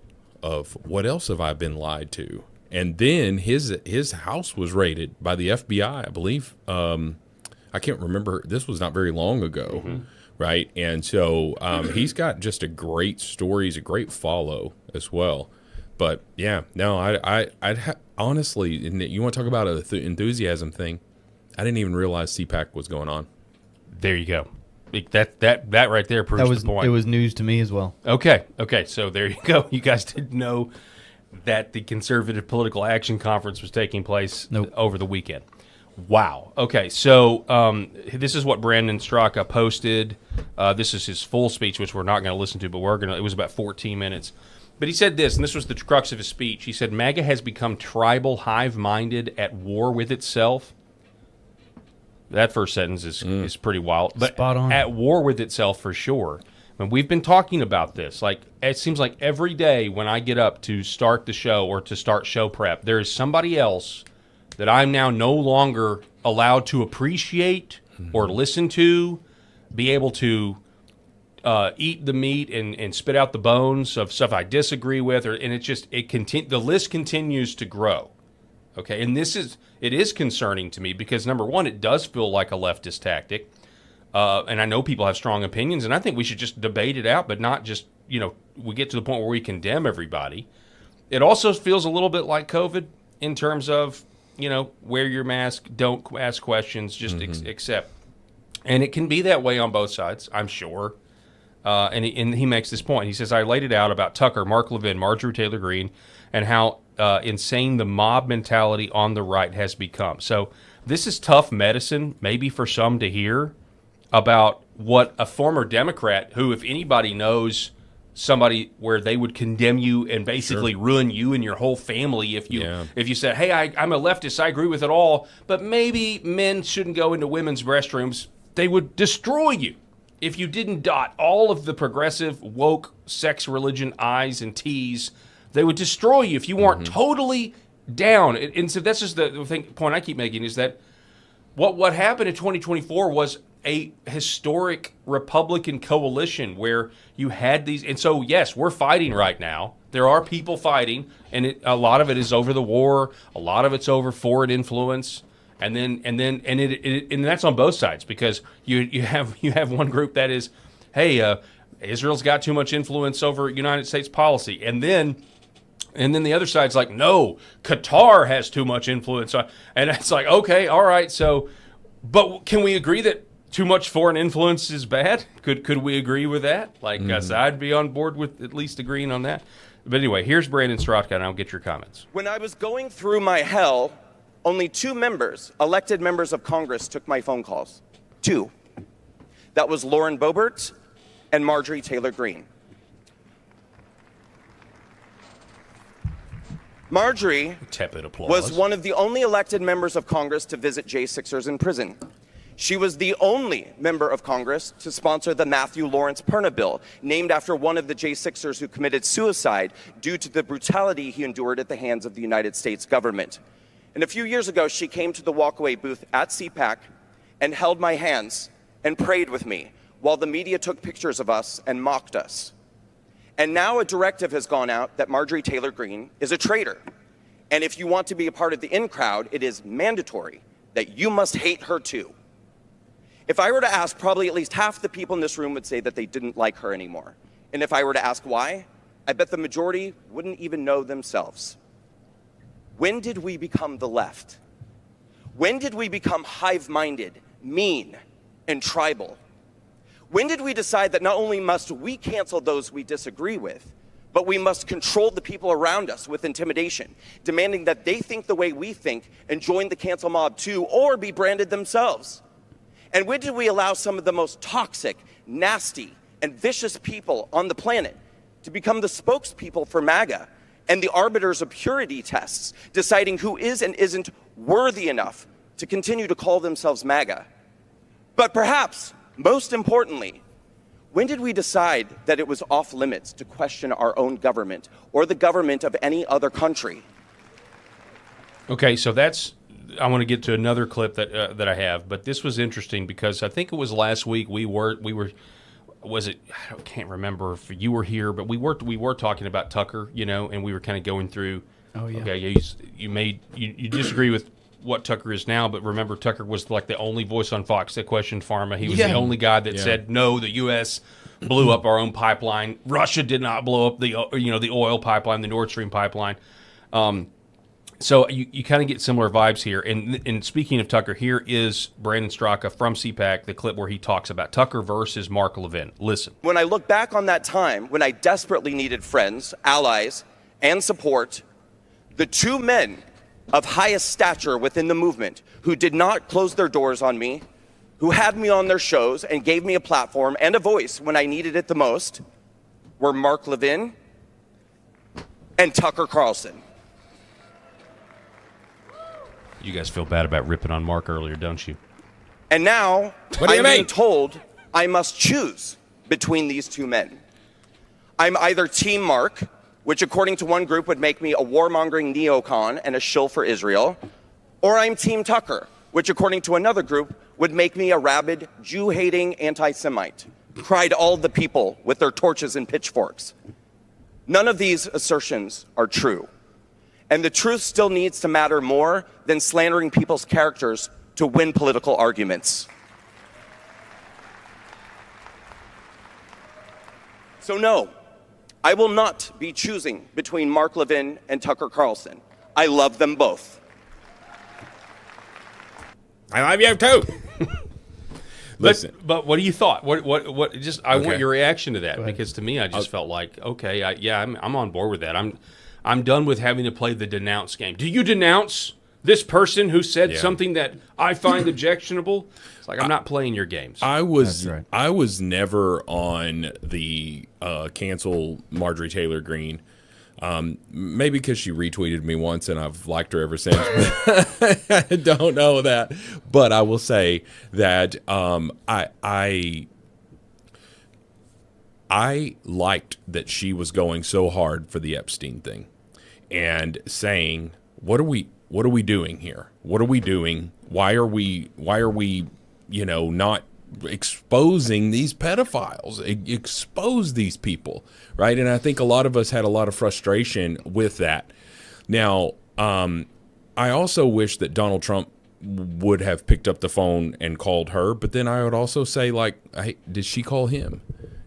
of what else have I been lied to? And then his house was raided by the FBI, I believe. I can't remember. This was not very long ago. Mm-hmm. Right, and so he's got just a great story. He's a great follow as well. But yeah, no, I'd honestly, you want to talk about an enthusiasm thing? I didn't even realize CPAC was going on. There you go. That right there proves the point. It was news to me as well. Okay. So there you go. You guys didn't know that the Conservative Political Action Conference was taking place over the weekend. Wow. Okay, so this is what Brandon Straka posted. This is his full speech, which we're not going to listen to, but it was about 14 minutes. But he said this, and this was the crux of his speech. He said, MAGA has become tribal, hive-minded, at war with itself. That first sentence is pretty wild. But spot on. At war with itself for sure. And we've been talking about this. Like, it seems like every day when I get up to start the show or to start show prep, there is somebody else that I'm now no longer allowed to appreciate or listen to, be able to eat the meat and spit out the bones of stuff I disagree with, and the list continues to grow. Okay, and it is concerning to me because number one, it does feel like a leftist tactic, and I know people have strong opinions, and I think we should just debate it out, but not just we get to the point where we condemn everybody. It also feels a little bit like COVID in terms of wear your mask, don't ask questions, just accept. And it can be that way on both sides, I'm sure. And he makes this point. He says, I laid it out about Tucker, Mark Levin, Marjorie Taylor Greene, and how insane the mob mentality on the right has become. So this is tough medicine, maybe for some to hear, about what a former Democrat, who, if anybody knows somebody where they would condemn you and basically ruin you and your whole family if you said, hey, I'm a leftist, I agree with it all, but maybe men shouldn't go into women's restrooms, they would destroy you if you didn't dot all of the progressive, woke, sex, religion, I's and T's They would destroy you if you weren't totally down. And so that's just the point I keep making is that what happened in 2024 was a historic Republican coalition where you had these. And so, yes, we're fighting right now. There are people fighting, and a lot of it is over the war. A lot of it's over foreign influence. And that's on both sides because you have one group that is, hey, Israel's got too much influence over United States policy, and then the other side's like, no, Qatar has too much influence, and it's like, okay, all right, so, but can we agree that too much foreign influence is bad? Could we agree with that? Like, I'd be on board with at least agreeing on that. But anyway, here's Brandon Strotka, and I'll get your comments. When I was going through my hell, only 2 members, elected members of Congress, took my phone calls. 2. That was Lauren Boebert and Marjorie Taylor Greene. Marjorie was one of the only elected members of Congress to visit J6ers in prison. She was the only member of Congress to sponsor the Matthew Lawrence Perna bill, named after one of the J6ers who committed suicide due to the brutality he endured at the hands of the United States government. And a few years ago, she came to the walkaway booth at CPAC and held my hands and prayed with me while the media took pictures of us and mocked us. And now a directive has gone out that Marjorie Taylor Greene is a traitor. And if you want to be a part of the in crowd, it is mandatory that you must hate her too. If I were to ask, probably at least half the people in this room would say that they didn't like her anymore. And if I were to ask why, I bet the majority wouldn't even know themselves. When did we become the left? When did we become hive-minded, mean, and tribal? When did we decide that not only must we cancel those we disagree with, but we must control the people around us with intimidation, demanding that they think the way we think and join the cancel mob too, or be branded themselves? And when did we allow some of the most toxic, nasty, and vicious people on the planet to become the spokespeople for MAGA and the arbiters of purity tests, deciding who is and isn't worthy enough to continue to call themselves MAGA? But perhaps, most importantly, when did we decide that it was off limits to question our own government or the government of any other country? Okay, so I want to get to another clip that I have, but this was interesting because I think it was last week I can't remember if you were here, but we were talking about Tucker, and we were kind of going through. Oh yeah. Okay, you disagree with what Tucker is now, but remember Tucker was like the only voice on Fox that questioned pharma. He was the only guy that said no, the U.S. blew up our own pipeline. Russia did not blow up the oil pipeline, the Nord Stream pipeline. So you kind of get similar vibes here. And speaking of Tucker, here is Brandon Straka from CPAC, the clip where he talks about Tucker versus Mark Levin. Listen. When I look back on that time, when I desperately needed friends, allies, and support, the 2 men of highest stature within the movement who did not close their doors on me, who had me on their shows and gave me a platform and a voice when I needed it the most, were Mark Levin and Tucker Carlson. You guys feel bad about ripping on Mark earlier, don't you? And now I'm being told I must choose between these 2 men. I'm either Team Mark, which according to one group would make me a warmongering neocon and a shill for Israel, or I'm Team Tucker, which according to another group would make me a rabid, Jew-hating anti-Semite, cried all the people with their torches and pitchforks. None of these assertions are true. And the truth still needs to matter more than slandering people's characters to win political arguments. So no, I will not be choosing between Mark Levin and Tucker Carlson. I love them both. I love you too. Listen, but what do you thought? What? Just I want your reaction to that because to me, I just felt like okay, I'm on board with that. I'm done with having to play the denounce game. Do you denounce this person who said something that I find objectionable? It's like I'm not playing your games. I was never on the cancel Marjorie Taylor Greene. Maybe because she retweeted me once and I've liked her ever since. I don't know that, but I will say that I liked that she was going so hard for the Epstein thing and saying, what are we doing here? What are we doing? Why are we, not exposing these pedophiles, expose these people, right? And I think a lot of us had a lot of frustration with that. Now, I also wish that Donald Trump would have picked up the phone and called her, but then I would also say, like, hey, did she call him?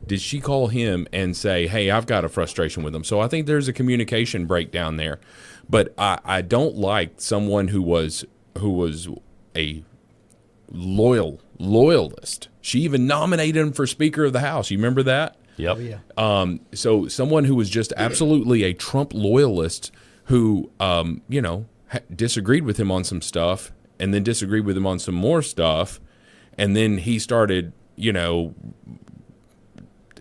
Did she call him and say, hey, I've got a frustration with him? So I think there's a communication breakdown there. But I don't like someone who was a loyalist. She even nominated him for Speaker of the House. You remember that? Yep. Oh, yeah. So someone who was just absolutely a Trump loyalist who, disagreed with him on some stuff and then disagreed with him on some more stuff. And then he started,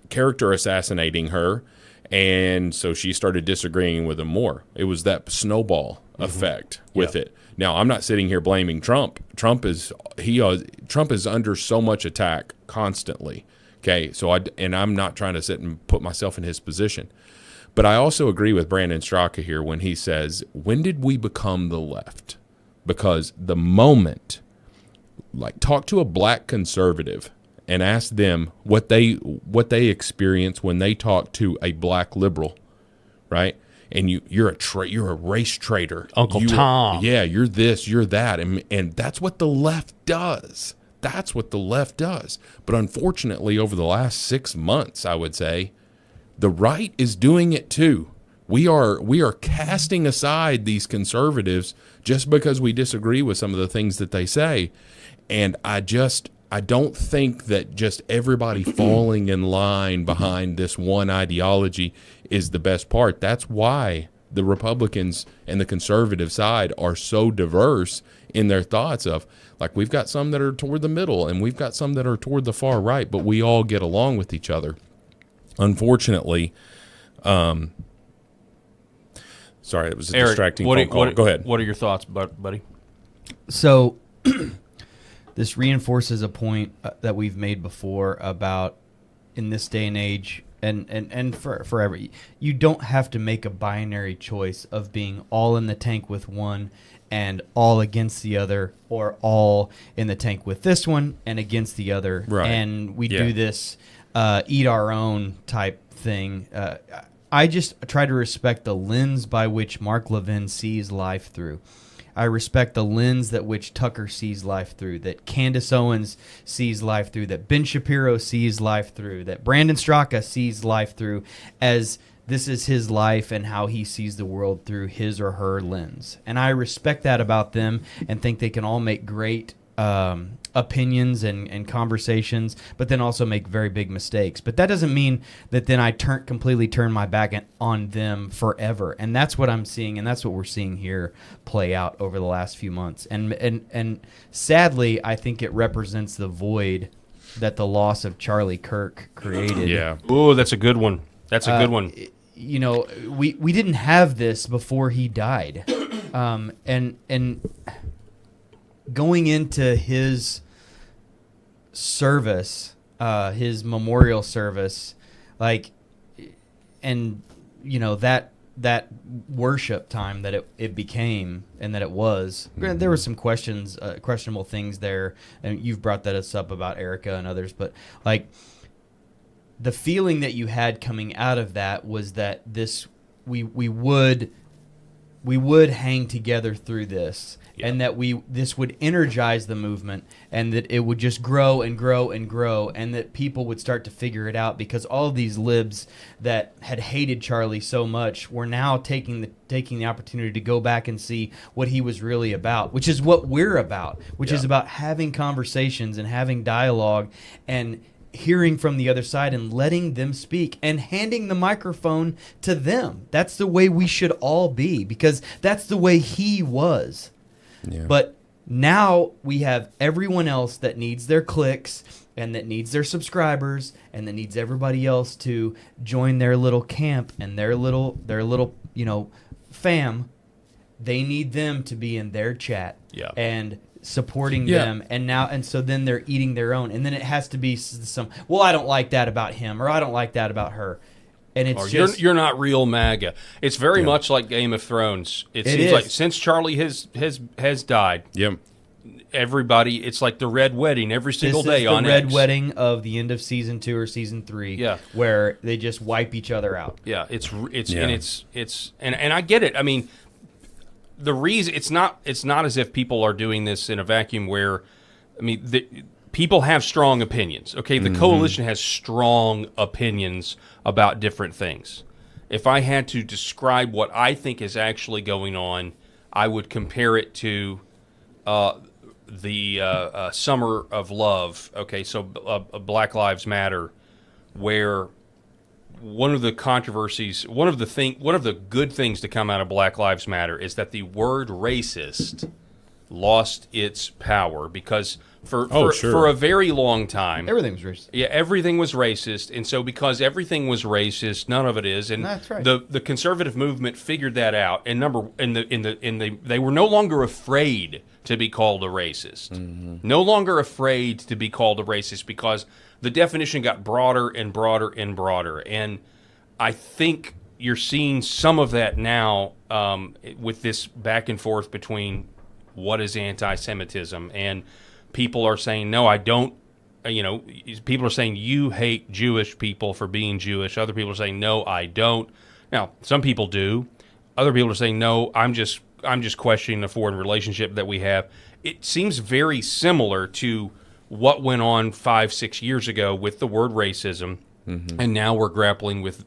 character assassinating her. And so she started disagreeing with him more. It was that snowball effect with it. Now, I'm not sitting here blaming Trump. Trump is under so much attack constantly. Okay, so I'm not trying to sit and put myself in his position. But I also agree with Brandon Straka here when he says, when did we become the left? Because the moment, like, talk to a black conservative and ask them what they experience when they talk to a black liberal, right? And you're a race traitor, Uncle Tom. Yeah, you're this, you're that, and that's what the left does. That's what the left does. But unfortunately, over the last 6 months, I would say, the right is doing it too. We are casting aside these conservatives just because we disagree with some of the things that they say, and I don't think that just everybody falling in line behind this one ideology is the best part. That's why the Republicans and the conservative side are so diverse in their thoughts of, like, we've got some that are toward the middle and we've got some that are toward the far right, but we all get along with each other. Unfortunately, sorry, it was a distracting phone call. Go ahead. What are your thoughts, buddy? So this reinforces a point that we've made before about, in this day and age, and forever, you don't have to make a binary choice of being all in the tank with one and all against the other, or all in the tank with this one and against the other. Right. And we do this eat our own type thing. I just try to respect the lens by which Mark Levin sees life through. I respect the lens that which Tucker sees life through, that Candace Owens sees life through, that Ben Shapiro sees life through, that Brandon Straka sees life through, as this is his life and how he sees the world through his or her lens. And I respect that about them and think they can all make great opinions and conversations, but then also make very big mistakes. But that doesn't mean that then I completely turn my back on them forever. And that's what I'm seeing, and that's what we're seeing here play out over the last few months. And sadly, I think it represents the void that the loss of Charlie Kirk created. Yeah. Ooh, that's a good one. That's a good one. You know, we didn't have this before he died. And going into his service, his memorial service, like, and you know, that worship time that it became and that it was, there were some questionable things there, and you've brought that up about Erica and others, but like, the feeling that you had coming out of that was that we would hang together through this. Yeah. And that this would energize the movement, and that it would just grow and grow and grow, and that people would start to figure it out, because all of these libs that had hated Charlie so much were now taking the opportunity to go back and see what he was really about, which is what we're about, which is about having conversations and having dialogue and hearing from the other side and letting them speak and handing the microphone to them. That's the way we should all be, because that's the way he was. Yeah. But now we have everyone else that needs their clicks and that needs their subscribers and that needs everybody else to join their little camp and their little fam. They need them to be in their chat. Yeah. And supporting them, and so then they're eating their own, and then it has to be some. Well, I don't like that about him, or I don't like that about her, and it's just you're not real MAGA. It's very much like Game of Thrones. It seems like since Charlie has died. Yep. Everybody, it's like the Red Wedding every single day on the Red X. Wedding of the end of season 2 or season 3. Yeah. Where they just wipe each other out. Yeah, and I get it. I mean, the reason it's not as if people are doing this in a vacuum where, I mean, people have strong opinions. Okay, the coalition has strong opinions about different things. If I had to describe what I think is actually going on, I would compare it to the Summer of Love. Okay, so Black Lives Matter, where one of the controversies, one of the good things to come out of Black Lives Matter is that the word racist lost its power because for a very long time everything was racist. Yeah, everything was racist, and so because everything was racist, none of it is. And that's right. The conservative movement figured that out, and they were no longer afraid to be called a racist. No longer afraid to be called a racist because the definition got broader and broader and broader. And I think you're seeing some of that now with this back and forth between what is anti-Semitism, and people are saying, no, I don't. People are saying you hate Jewish people for being Jewish. Other people are saying, no, I don't. Now, some people do. Other people are saying, no, I'm just questioning the foreign relationship that we have. It seems very similar to what went on 5-6 years ago with the word racism, and now we're grappling with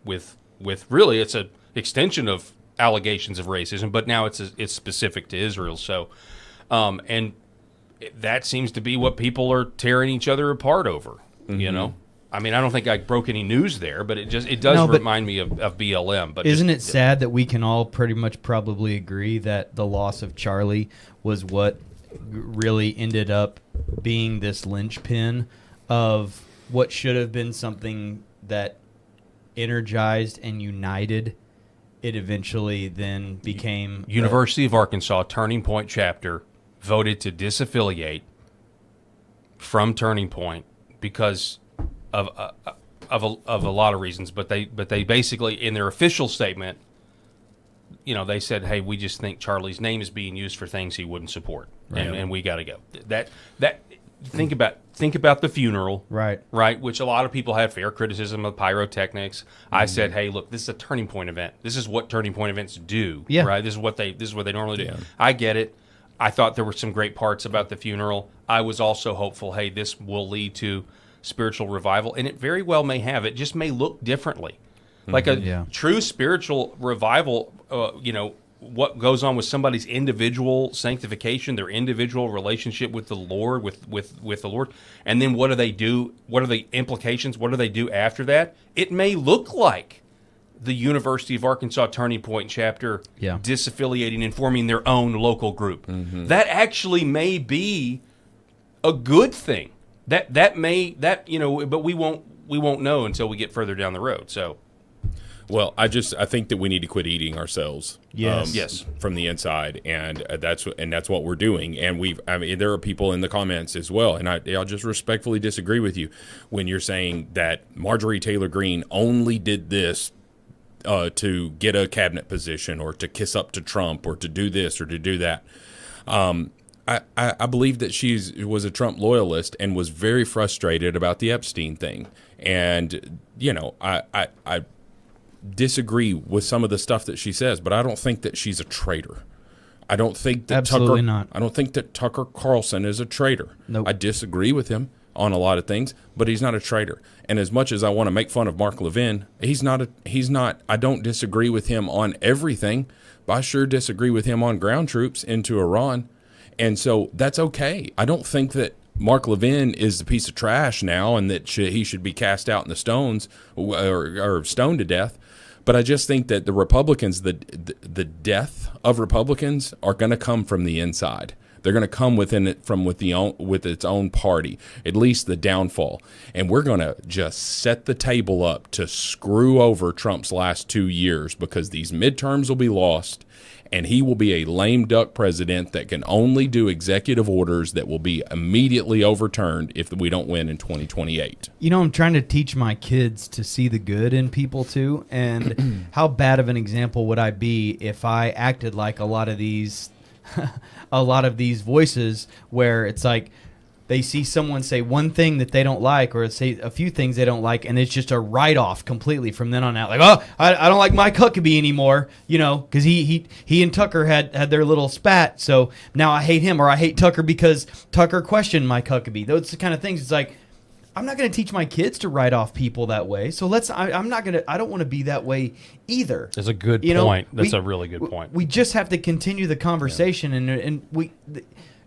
really it's an extension of allegations of racism, but now it's specific to Israel. So, and that seems to be what people are tearing each other apart over. You know, I mean, I don't think I broke any news there, but it does remind me of BLM. But isn't it sad that we can all pretty much probably agree that the loss of Charlie was what really ended up being this linchpin of what should have been something that energized and united? It eventually then became University of Arkansas Turning Point chapter voted to disaffiliate from Turning Point because of a lot of reasons, but they basically in their official statement, they said, hey, we just think Charlie's name is being used for things he wouldn't support, and we got to go. Think about the funeral, right? Which a lot of people had fair criticism of pyrotechnics. I said, hey, look, this is a Turning Point event. This is what Turning Point events do, right? This is what they normally do. Yeah. I get it. I thought there were some great parts about the funeral. I was also hopeful, hey, this will lead to spiritual revival, and it very well may have. It just may look differently. Like a true spiritual revival, what goes on with somebody's individual sanctification, their individual relationship with the Lord, with the Lord, and then what do they do? What are the implications? What do they do after that? It may look like the University of Arkansas Turning Point chapter disaffiliating and forming their own local group. That actually may be a good thing. But we won't know until we get further down the road. So. Well, I think that we need to quit eating ourselves. Yes. From the inside, and that's what we're doing. And there are people in the comments as well, and I'll just respectfully disagree with you when you're saying that Marjorie Taylor Greene only did this to get a cabinet position or to kiss up to Trump or to do this or to do that. I believe that she was a Trump loyalist and was very frustrated about the Epstein thing. And, I disagree with some of the stuff that she says, but I don't think that she's a traitor. I don't think that Absolutely not. I don't think that Tucker Carlson is a traitor. Nope. I disagree with him on a lot of things, but he's not a traitor. And as much as I want to make fun of Mark Levin, he's not. I don't disagree with him on everything, but I sure disagree with him on ground troops into Iran. And so that's okay. I don't think that Mark Levin is a piece of trash now and that he should be cast out in the stones or stoned to death. But I just think that the Republicans, the death of Republicans are going to come from the inside. They're going to come with its own party, at least the downfall. And we're going to just set the table up to screw over Trump's last 2 years because these midterms will be lost and he will be a lame duck president that can only do executive orders that will be immediately overturned if we don't win in 2028. You know, I'm trying to teach my kids to see the good in people too, and how bad of an example would I be if I acted like a lot of these voices where it's like they see someone say one thing that they don't like or say a few things they don't like, and it's just a write-off completely from then on out. Like, oh, I don't like Mike Huckabee anymore, you know, because he and Tucker had their little spat, so now I hate him, or I hate Tucker because Tucker questioned Mike Huckabee. Those the kind of things. It's like, I'm not going to teach my kids to write off people that way, so I'm not going to. I don't want to be that way either. That's a good point. That's a really good point. We just have to continue the conversation, and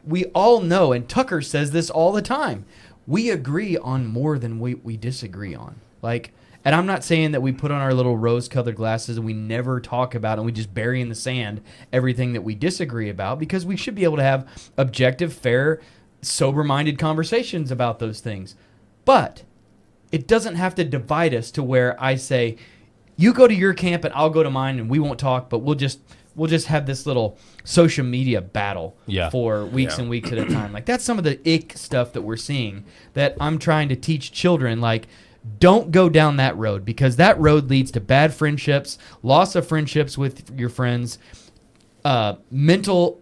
we all know, and Tucker says this all the time, we agree on more than we disagree on. Like, and I'm not saying that we put on our little rose-colored glasses and we never talk about and we just bury in the sand everything that we disagree about, because we should be able to have objective, fair, sober-minded conversations about those things. But it doesn't have to divide us to where I say, you go to your camp and I'll go to mine and we won't talk, but we'll just have this little social media battle for weeks and weeks at a time. Like, that's some of the ick stuff that we're seeing that I'm trying to teach children. Like, don't go down that road, because that road leads to bad friendships, loss of friendships with your friends, mental,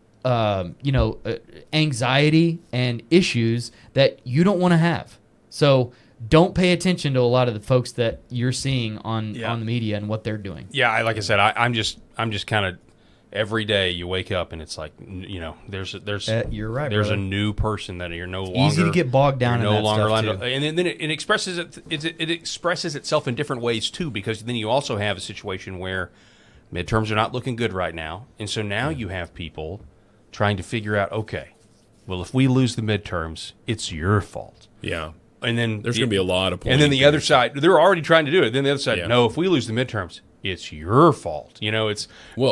anxiety and issues that you don't want to have. So don't pay attention to a lot of the folks that you're seeing on the media and what they're doing. Yeah, like I said, I'm just kind of, every day you wake up and it's like, you know, there's you're right, there's brother. a new person that you're no It's longer easy to get bogged down in no that longer stuff allowed too. and then it expresses it expresses itself in different ways too, because then you also have a situation where midterms are not looking good right now, and so now you have people trying to figure out, okay, well, if we lose the midterms, it's your fault. Yeah. And then there's going to be a lot of points. And then the other side, they're already trying to do it. Then the other side, no, if we lose the midterms, it's your fault. You know,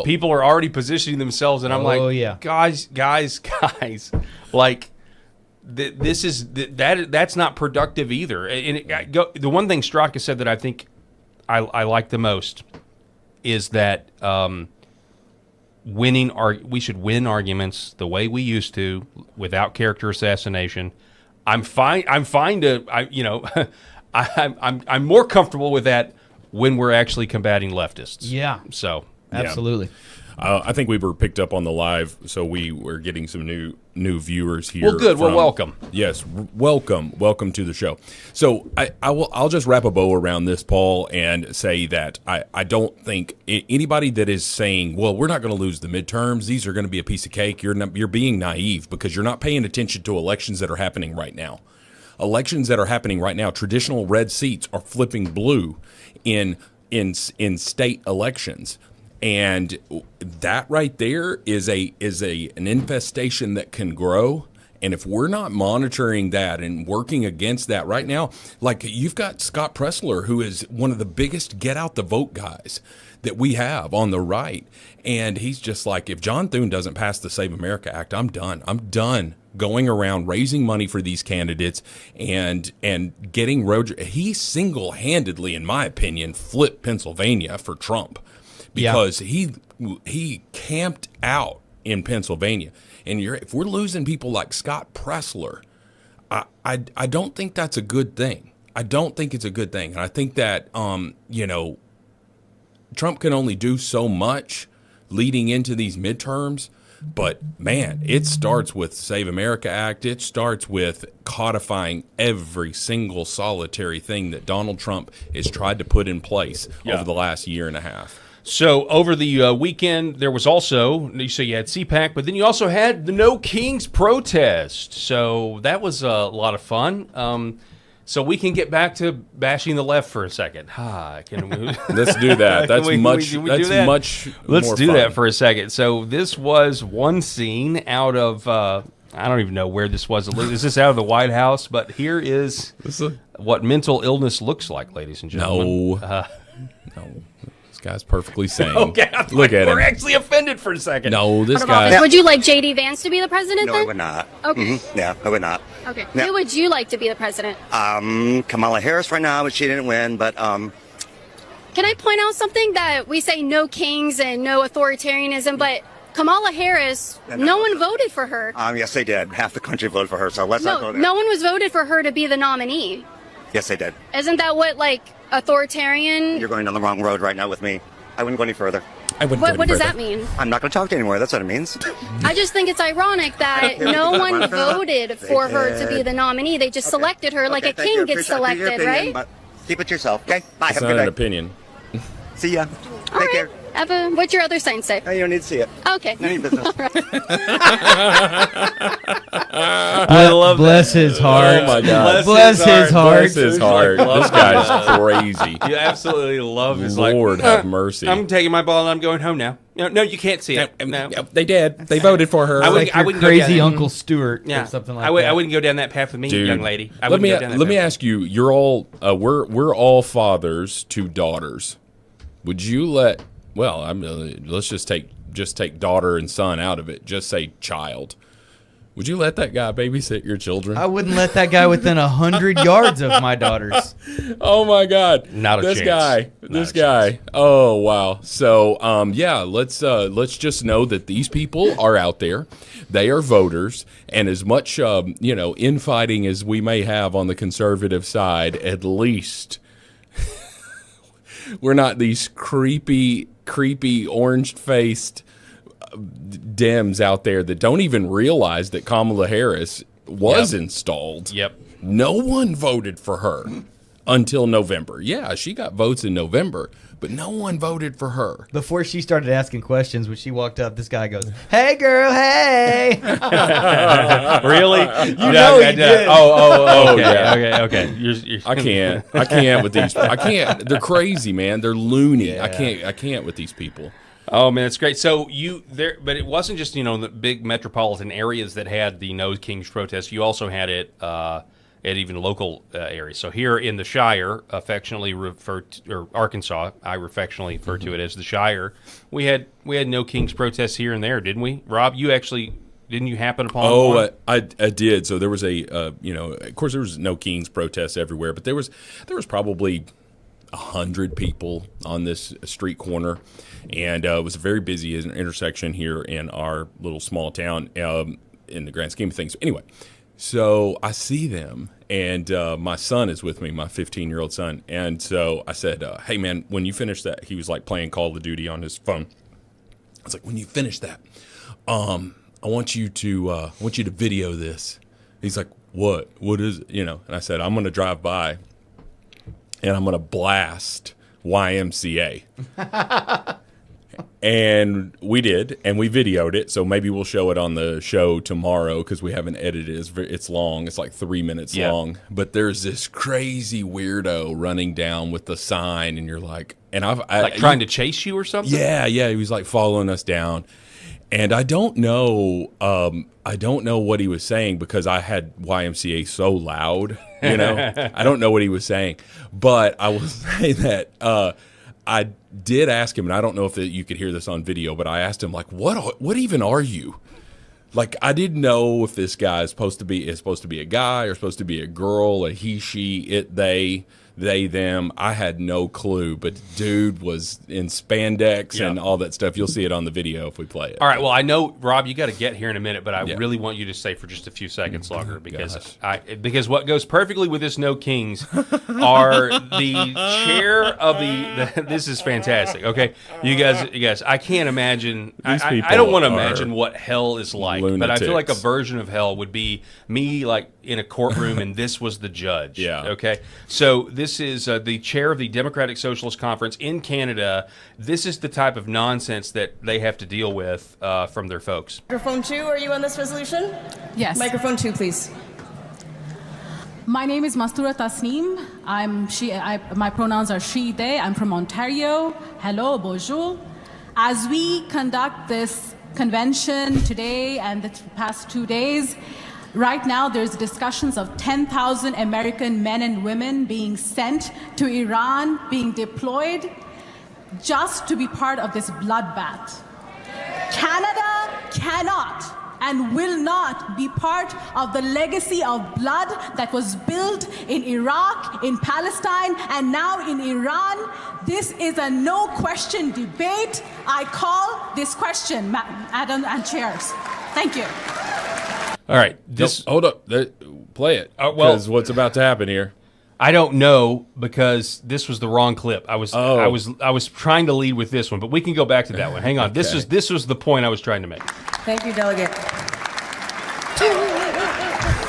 people are already positioning themselves, and I'm guys, like that's not productive either. And the one thing Straka said that I think I like the most is that we should win arguments the way we used to, without character assassination. I'm fine to I'm more comfortable with that when we're actually combating leftists. Yeah. So absolutely. I think we were picked up on the live, so we were getting some new viewers here. Well, good. Well, welcome. Yes, welcome to the show. So I'll just wrap a bow around this, Paul, and say that I don't think anybody that is saying, well, we're not going to lose the midterms, these are going to be a piece of cake, you're being naive, because you're not paying attention to elections that are happening right now. Elections that are happening right now, traditional red seats are flipping blue in state elections. And that right there is an infestation that can grow. And if we're not monitoring that and working against that right now, like, you've got Scott Pressler, who is one of the biggest get out the vote guys that we have on the right. And he's just like, if John Thune doesn't pass the Save America Act, I'm done. I'm done going around raising money for these candidates and getting road. He single-handedly, in my opinion, flipped Pennsylvania for Trump. Because he camped out in Pennsylvania, and if we're losing people like Scott Pressler, I don't think that's a good thing. I don't think it's a good thing, and I think that Trump can only do so much leading into these midterms. But man, it starts with Save America Act. It starts with codifying every single solitary thing that Donald Trump has tried to put in place over the last year and a half. So over the weekend, there was also, so you had CPAC, but then you also had the No Kings protest. So that was a lot of fun. So we can get back to bashing the left for a second. Can we? Let's do that. That's much. Let's more do fun. that for a second. So this was one scene out of I don't even know where this was. Is this out of the White House? But here is what mental illness looks like, ladies and gentlemen. No. This guy's perfectly sane. Okay, look at him. We're actually offended for a second. No, this guy. Would you like J.D. Vance to be the president then? No, I would not. Okay. Mm-hmm. Yeah, I would not. Okay. Yeah. Who would you like to be the president? Kamala Harris right now, but she didn't win. But Can I point out something that we say no kings and no authoritarianism, but Kamala Harris, no one voted for her. Yes, they did. Half the country voted for her, so let's not go there. No one was voted for her to be the nominee. Yes, they did. Isn't that what, like, authoritarian? You're going down the wrong road right now with me. I wouldn't go any further. What does that mean? I'm not going to talk to you anymore. That's what it means. I just think it's ironic that no one voted for her to be the nominee. They just selected her like a king gets selected, right? But keep it to yourself, okay? Bye. It's Have a not good an day. opinion. See ya. All Take right. care. What's your other sign say? You don't need to see it. Okay. None of your business. I love bless his heart. Oh my God! Bless his heart. Bless his heart. This guy's crazy. You absolutely love his Lord have mercy. I'm taking my ball and I'm going home now. No, you can't see it. No. They did. They voted for her. I Like wouldn't your go crazy down Uncle Stuart Yeah. or something like I that. wouldn't go down that path with me, Dude, young lady. let me ask you. You're all we're all fathers to daughters. Would you let? Well, let's just take daughter and son out of it. Just say child. Would you let that guy babysit your children? I wouldn't let that guy within 100 yards of my daughters. Oh my God! Not a this chance. This guy. Oh wow. So yeah, let's just know that these people are out there. They are voters, and as much infighting as we may have on the conservative side, at least we're not these creepy orange-faced Dems out there that don't even realize that Kamala Harris was installed. Yep. No one voted for her until November. Yeah, she got votes in November, but no one voted for her. Before she started asking questions, when she walked up, this guy goes, "Hey, girl, hey." Really? You know he did. Oh, yeah. Okay. You're I can't with these. I can't. They're crazy, man. They're loony. Yeah. I can't with these people. Oh man, it's great. So but it wasn't just the big metropolitan areas that had the No Kings protest. You also had it at even local areas. So here in the Shire, affectionately referred to, or Arkansas, I affectionately refer to it as the Shire. We had No Kings protests here and there, didn't we? Rob, you actually didn't you happen upon one? I did. So there was of course there was No Kings protests everywhere, but there was probably 100 people on this street corner, and it was a very busy intersection here in our little small town in the grand scheme of things. Anyway, so I see them, and my son is with me, my 15-year-old son, and so I said, hey man, when you finish that, he was like playing Call of Duty on his phone. I was like, when you finish that, I want you to video this. He's like, what is it? And I said, I'm going to drive by and I'm going to blast YMCA. And we did, and we videoed it, so maybe we'll show it on the show tomorrow because we haven't edited it. It's long. It's like 3 minutes long. But there's this crazy weirdo running down with the sign, and you're like... and trying to chase you or something? Yeah, he was like following us down. And I don't know what he was saying because I had YMCA so loud, I don't know what he was saying. But I will say that I did ask him, and I don't know if you could hear this on video, but I asked him, like, what even are you? Like, I didn't know if this guy is supposed to be a guy or supposed to be a girl, a he, she, it, they, them. I had no clue, but dude was in spandex and all that stuff. You'll see it on the video if we play it. All right. Well, I know, Rob, you got to get here in a minute, but I really want you to stay for just a few seconds longer because what goes perfectly with this No Kings are the chair of the this is fantastic. Okay, you guys, I can't imagine. I don't want to imagine what hell is like, but I feel like a version of hell would be me like in a courtroom and this was the judge. Yeah. Okay. So this is the chair of the Democratic Socialist Conference in Canada. This is the type of nonsense that they have to deal with from their folks. Microphone 2, are you on this resolution? Yes. Microphone 2, please. My name is Mastura Tasneem. My pronouns are she, they. I'm from Ontario. Hello, bonjour. As we conduct this convention today and the past 2 days, right now there's discussions of 10,000 American men and women being sent to Iran, being deployed just to be part of this bloodbath. Canada cannot and will not be part of the legacy of blood that was built in Iraq, in Palestine, and now in Iran. This is a no-question debate. I call this question, Madam and Chairs. Thank you. All right. Hold up. Play it. Because what's about to happen here? I don't know because this was the wrong clip. I was trying to lead with this one, but we can go back to that one. Hang on. Okay. This was the point I was trying to make. Thank you, Delegate.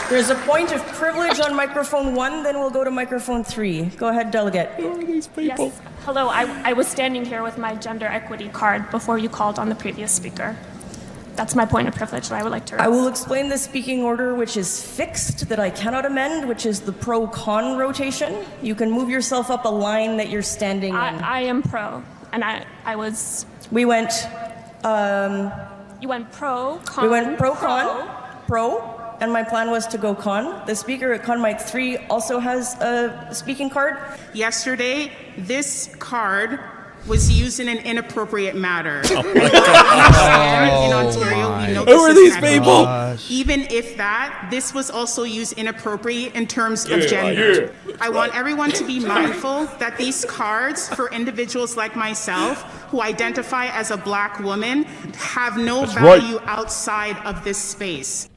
There's a point of privilege on microphone 1, then we'll go to microphone 3. Go ahead, Delegate. Who are these people? Yes. Hello, I was standing here with my gender equity card before you called on the previous speaker. That's my point of privilege that I would like to raise. I will explain the speaking order, which is fixed, that I cannot amend, which is the pro-con rotation. You can move yourself up a line that you're standing in. I am pro, and I was... We went... You went pro, con... We went pro-con, pro, and my plan was to go con. The speaker at con mic 3 also has a speaking card. Yesterday, this card was used in an inappropriate manner. In Ontario, we know Who are these this is people? happening. Even if that, this was also used inappropriate in terms of gender. I want everyone to be mindful that these cards for individuals like myself who identify as a black woman have no value outside of this space.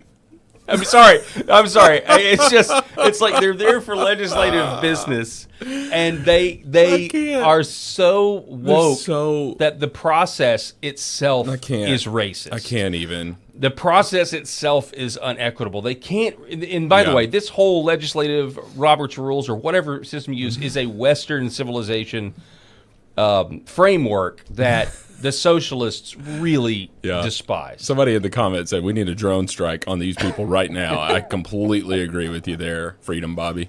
I'm sorry. It's like they're there for legislative business, and they are so woke that the process itself is racist. I can't even. The process itself is unequitable. They can't. And by the way, this whole legislative Robert's rules or whatever system you use is a Western civilization framework that the socialists really despise. Somebody in the comments said we need a drone strike on these people right now. I completely agree with you there, Freedom Bobby.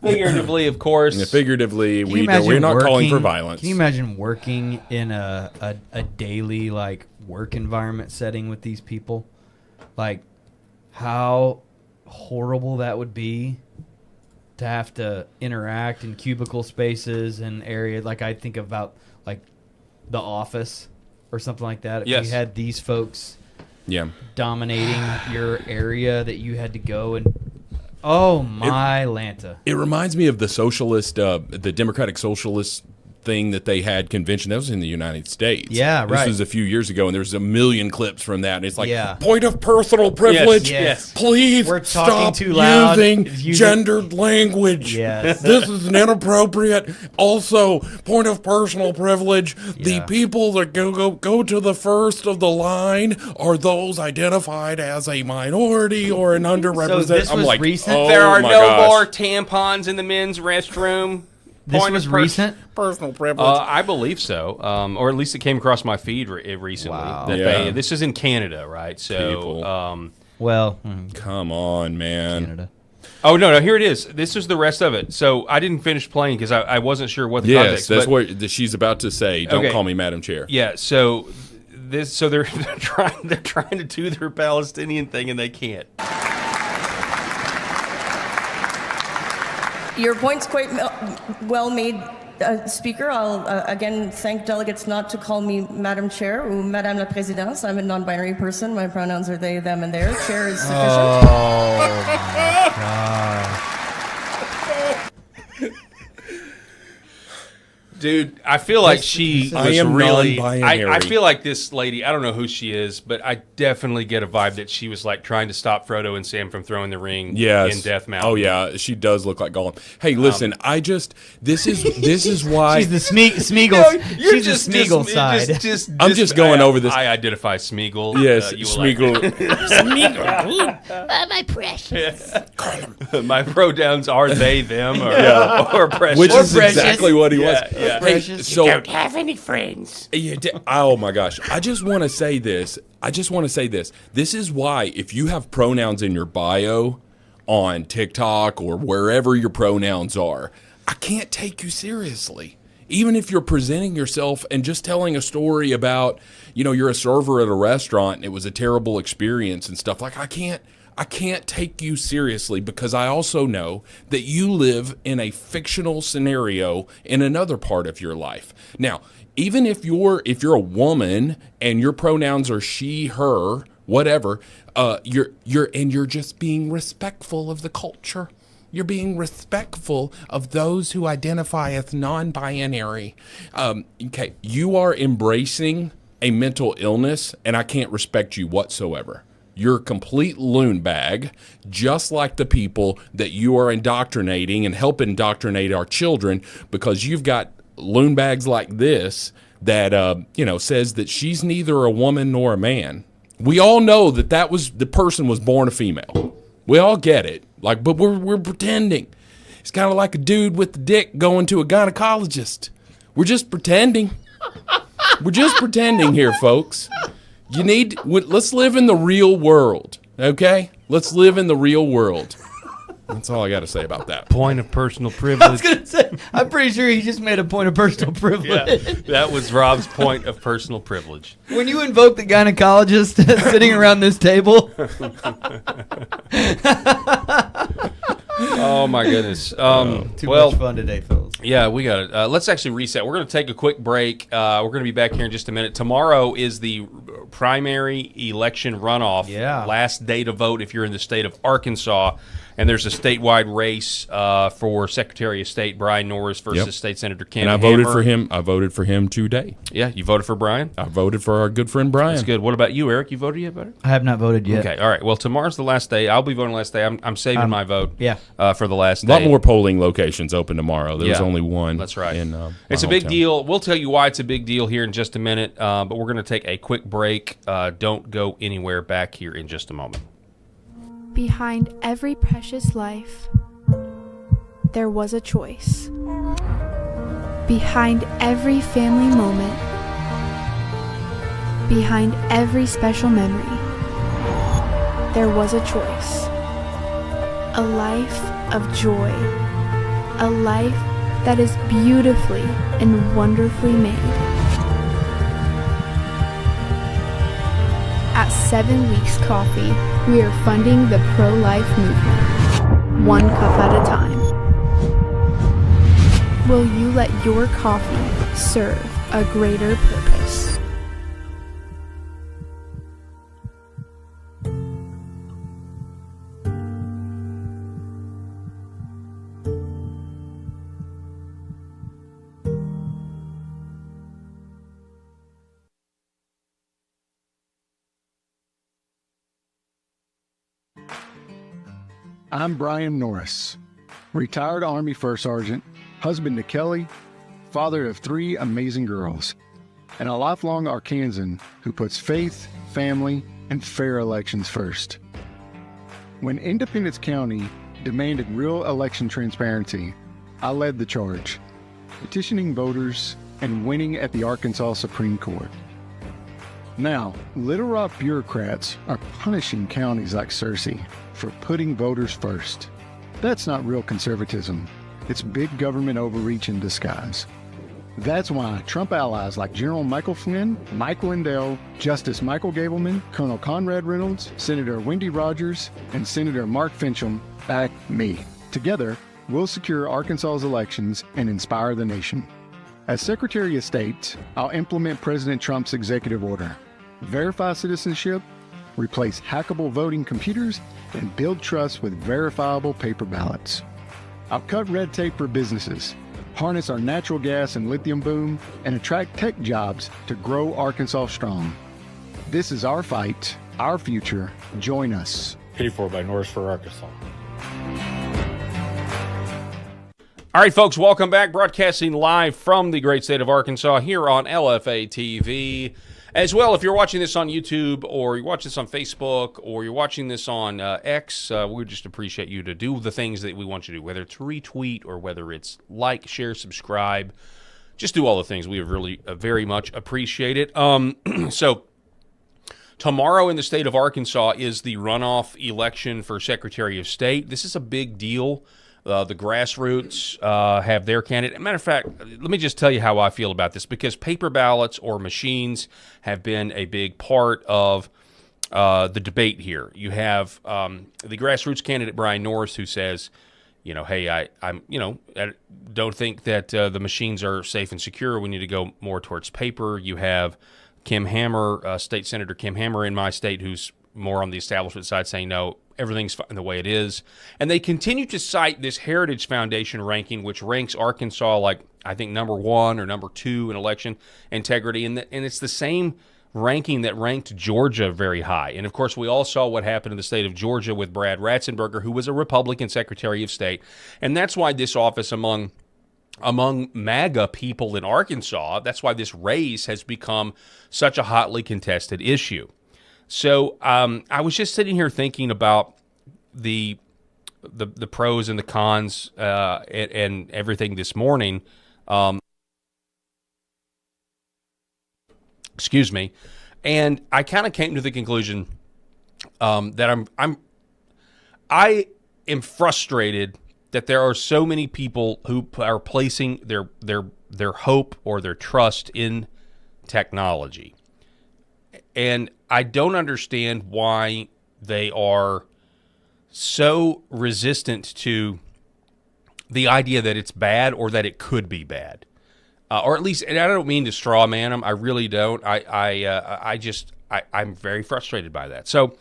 Figuratively, of course. Yeah, figuratively, we're not calling for violence. Can you imagine working in a daily like work environment setting with these people? Like how horrible that would be to have to interact in cubicle spaces and areas. Like I think about like The Office or something like that. If you had these folks dominating your area that you had to go and Lanta. It reminds me of the socialist, the Democratic Socialist thing that they had convention. That was in the United States. Yeah, right. This was a few years ago, and there's a million clips from that. And it's like, point of personal privilege. Yes. Please We're talking stop too loud. using gendered language. Yes. This is inappropriate. Also, point of personal privilege. The people that go to the first of the line are those identified as a minority or an underrepresented. So this was recent? Oh, there are my no gosh. more tampons in the men's restroom. This was recent? Personal privilege. I believe so, or at least it came across my feed recently. Wow. That this is in Canada, right? So, come on, man. Canada. Oh no! Here it is. This is the rest of it. So I didn't finish playing because I wasn't sure what the context. Yes, that's what she's about to say. Don't call me Madam Chair. Yeah. So they're trying to do their Palestinian thing and they can't. Your point's quite well made, Speaker. I'll again thank delegates not to call me Madam Chair or Madame la Présidente. I'm a non-binary person. My pronouns are they, them, and their. Chair is sufficient. Oh, my gosh. Dude, I feel like she I was am really. non-binary. I feel like this lady. I don't know who she is, but I definitely get a vibe that she was like trying to stop Frodo and Sam from throwing the ring in Death Mountain. Oh yeah, she does look like Gollum. Hey, listen, this is why She's the Smeagol. She's the Smeagol side. I'm just going over this. I identify Smeagol. Yes, you will like Smeagol. Oh, my precious. My pronouns are they, them, or precious. Which is exactly what he was. Yeah. Hey, so, don't have any friends. Oh my gosh. I just want to say this. This is why if you have pronouns in your bio on TikTok or wherever your pronouns are, I can't take you seriously. Even if you're presenting yourself and just telling a story about, you're a server at a restaurant and it was a terrible experience and stuff, like I can't take you seriously because I also know that you live in a fictional scenario in another part of your life. Now, even if you're a woman and your pronouns are she, her, whatever. You're just being respectful of the culture. You're being respectful of those who identify as non-binary. Okay, you are embracing a mental illness, and I can't respect you whatsoever. You're a complete loon bag, just like the people that you are indoctrinating and help indoctrinate our children, because you've got loon bags like this that says that she's neither a woman nor a man. We all know that the person was born a female. We all get it. But we're pretending. It's kind of like a dude with the dick going to a gynecologist. We're just pretending. We're just pretending here, folks. Let's live in the real world, okay? Let's live in the real world. That's all I got to say about that. Point of personal privilege. I was going to say, I'm pretty sure he just made a point of personal privilege. Yeah, that was Rob's point of personal privilege. When you invoke the gynecologist sitting around this table. Oh, my goodness. Too much fun today, Phil. Yeah, we got it. Let's actually reset. We're going to take a quick break. We're going to be back here in just a minute. Tomorrow is the primary election runoff. Yeah. Last day to vote if you're in the state of Arkansas. And there's a statewide race for Secretary of State Brian Norris versus State Senator Ken And I voted for him. I voted for him today. Yeah, you voted for Brian? I voted for our good friend Brian. That's good. What about you, Eric? You voted yet, buddy? I have not voted yet. Okay, all right. Well, tomorrow's the last day. I'll be voting last day. I'm saving my vote. Yeah. For the last A day. lot more polling locations open tomorrow. There's only one. That's right. It's a big deal. We'll tell you why it's a big deal here in just a minute. But we're going to take a quick break. Don't go anywhere. Back here in just a moment. Behind every precious life, there was a choice. Behind every family moment, behind every special memory, there was a choice. A life of joy. A life that is beautifully and wonderfully made. At 7 Weeks Coffee, we are funding the pro-life movement, one cup at a time. Will you let your coffee serve a greater purpose? I'm Brian Norris, retired Army First Sergeant, husband to Kelly, father of 3 amazing girls, and a lifelong Arkansan who puts faith, family, and fair elections first. When Independence County demanded real election transparency, I led the charge, petitioning voters and winning at the Arkansas Supreme Court. Now, Little Rock bureaucrats are punishing counties like Searcy for putting voters first. That's not real conservatism. It's big government overreach in disguise. That's why Trump allies like General Michael Flynn, Mike Lindell, Justice Michael Gableman, Colonel Conrad Reynolds, Senator Wendy Rogers, and Senator Mark Fincham back me. Together, we'll secure Arkansas's elections and inspire the nation. As Secretary of State, I'll implement President Trump's executive order, verify citizenship, replace hackable voting computers, and build trust with verifiable paper ballots. I'll cut red tape for businesses, harness our natural gas and lithium boom, and attract tech jobs to grow Arkansas strong. This is our fight, our future. Join us. Paid for by Norris for Arkansas. All right, folks, welcome back. Broadcasting live from the great state of Arkansas here on LFA TV. As well, if you're watching this on YouTube or you're watching this on Facebook or you're watching this on X, we would just appreciate you to do the things that we want you to do, whether it's retweet or whether it's like, share, subscribe. Just do all the things. We really very much appreciate it. So tomorrow in the state of Arkansas is the runoff election for Secretary of State. This is a big deal. The grassroots have their candidate. Matter of fact, let me just tell you how I feel about this, because paper ballots or machines have been a big part of the debate here. You have the grassroots candidate, Brian Norris, who says, hey, I don't think that the machines are safe and secure. We need to go more towards paper. You have Kim Hammer, State Senator Kim Hammer in my state, who's more on the establishment side saying, no, everything's fine the way it is. And they continue to cite this Heritage Foundation ranking, which ranks Arkansas like, I think, number 1 or number 2 in election integrity. And it's the same ranking that ranked Georgia very high. And, of course, we all saw what happened in the state of Georgia with Brad Ratzenberger, who was a Republican Secretary of State. And that's why this office among MAGA people in Arkansas, that's why this race has become such a hotly contested issue. So I was just sitting here thinking about the pros and the cons and everything this morning. Excuse me, and I kind of came to the conclusion that I am frustrated that there are so many people who are placing their hope or their trust in technology. And I don't understand why they are so resistant to the idea that it's bad or that it could be bad. Or at least, and I don't mean to straw man them. I really don't. I'm very frustrated by that. So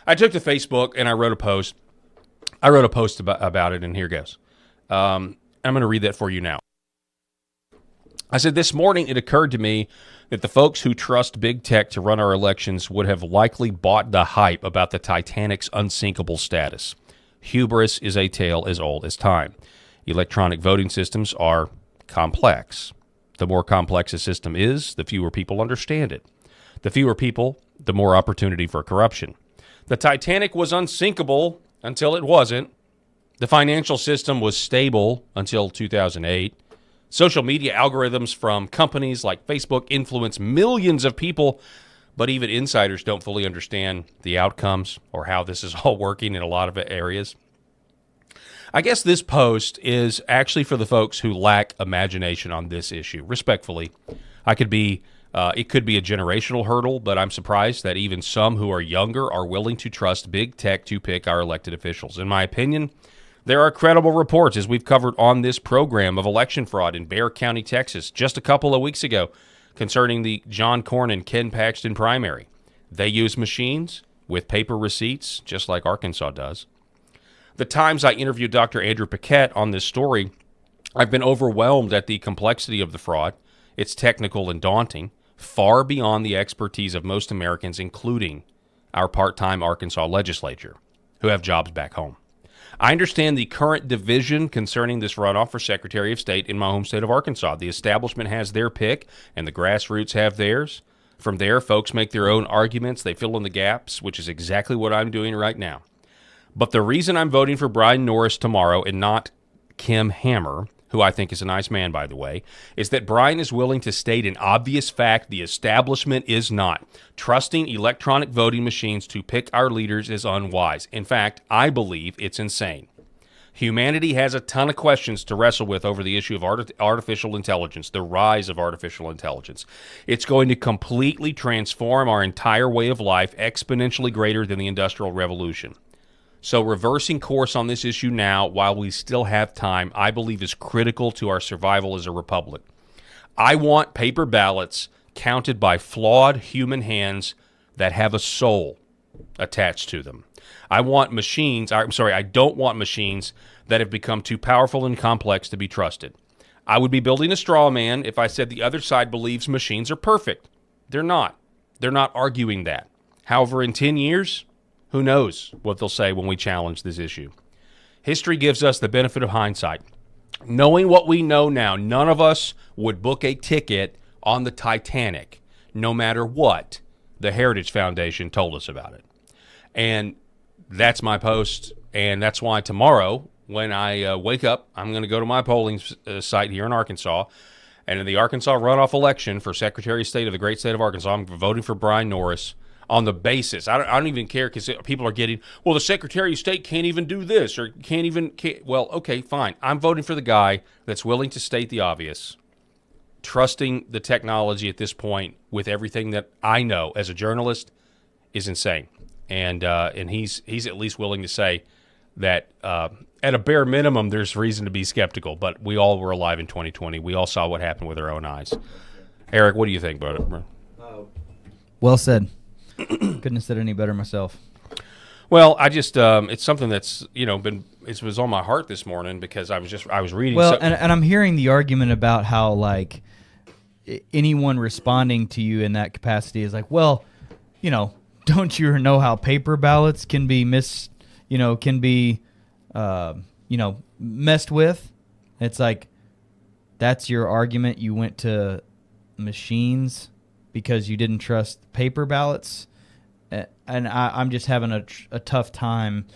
I took to Facebook and I wrote a post. I wrote a post about it, and here goes. I'm going to read that for you now. I said, this morning it occurred to me that the folks who trust big tech to run our elections would have likely bought the hype about the Titanic's unsinkable status. Hubris is a tale as old as time. Electronic voting systems are complex. The more complex a system is, the fewer people understand it. The fewer people, the more opportunity for corruption. The Titanic was unsinkable until it wasn't. The financial system was stable until 2008. Social media algorithms from companies like Facebook influence millions of people, but even insiders don't fully understand the outcomes or how this is all working in a lot of areas. I guess this post is actually for the folks who lack imagination on this issue. Respectfully, it could be a generational hurdle, but I'm surprised that even some who are younger are willing to trust big tech to pick our elected officials. In my opinion, there are credible reports, as we've covered on this program, of election fraud in Bexar County, Texas, just a couple of weeks ago concerning the John Cornyn Ken Paxton primary. They use machines with paper receipts, just like Arkansas does. The times I interviewed Dr. Andrew Paquette on this story, I've been overwhelmed at the complexity of the fraud. It's technical and daunting, far beyond the expertise of most Americans, including our part-time Arkansas legislature, who have jobs back home. I understand the current division concerning this runoff for Secretary of State in my home state of Arkansas. The establishment has their pick, and the grassroots have theirs. From there, folks make their own arguments. They fill in the gaps, which is exactly what I'm doing right now. But the reason I'm voting for Brian Norris tomorrow and not Kim Hammer, who I think is a nice man, by the way, is that Brian is willing to state an obvious fact the establishment is not. Trusting electronic voting machines to pick our leaders is unwise. In fact, I believe it's insane. Humanity has a ton of questions to wrestle with over the issue of artificial intelligence, the rise of artificial intelligence. It's going to completely transform our entire way of life, exponentially greater than the Industrial Revolution. So reversing course on this issue now, while we still have time, I believe is critical to our survival as a republic. I want paper ballots counted by flawed human hands that have a soul attached to them. I don't want machines that have become too powerful and complex to be trusted. I would be building a straw man if I said the other side believes machines are perfect. They're not. They're not arguing that. However, in 10 years... who knows what they'll say when we challenge this issue. History gives us the benefit of hindsight. Knowing what we know now, none of us would book a ticket on the Titanic, no matter what the Heritage Foundation told us about it. And that's my post, and that's why tomorrow, when I wake up, I'm going to go to my polling site here in Arkansas, and in the Arkansas runoff election for Secretary of State of the great state of Arkansas, I'm voting for Brian Norris. On the basis, I don't even care, because people are getting, well, the Secretary of State can't even do this or well, okay, fine. I'm voting for the guy that's willing to state the obvious, trusting the technology at this point with everything that I know as a journalist is insane. And he's at least willing to say that at a bare minimum, there's reason to be skeptical, but we all were alive in 2020. We all saw what happened with our own eyes. Eric, what do you think about it, bro? Well said. Couldn't have said any better myself. Well, I just it's something that's it was on my heart this morning because I was reading. Well, and I'm hearing the argument about how like anyone responding to you in that capacity is like, well, don't you know how paper ballots can be messed with? It's like that's your argument. You went to machines because you didn't trust paper ballots. And I'm just having a tough time,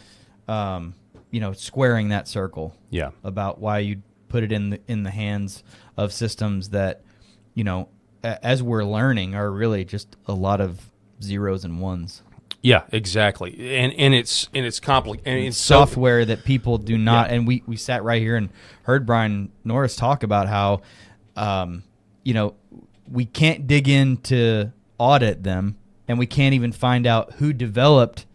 squaring that circle. Yeah. About why you put it in the hands of systems that, as we're learning, are really just a lot of zeros and ones. Yeah, exactly. And it's complicated. And it's software that people do not. Yeah. And we sat right here and heard Brian Norris talk about how, we can't dig in to audit them. And we can't even find out who developed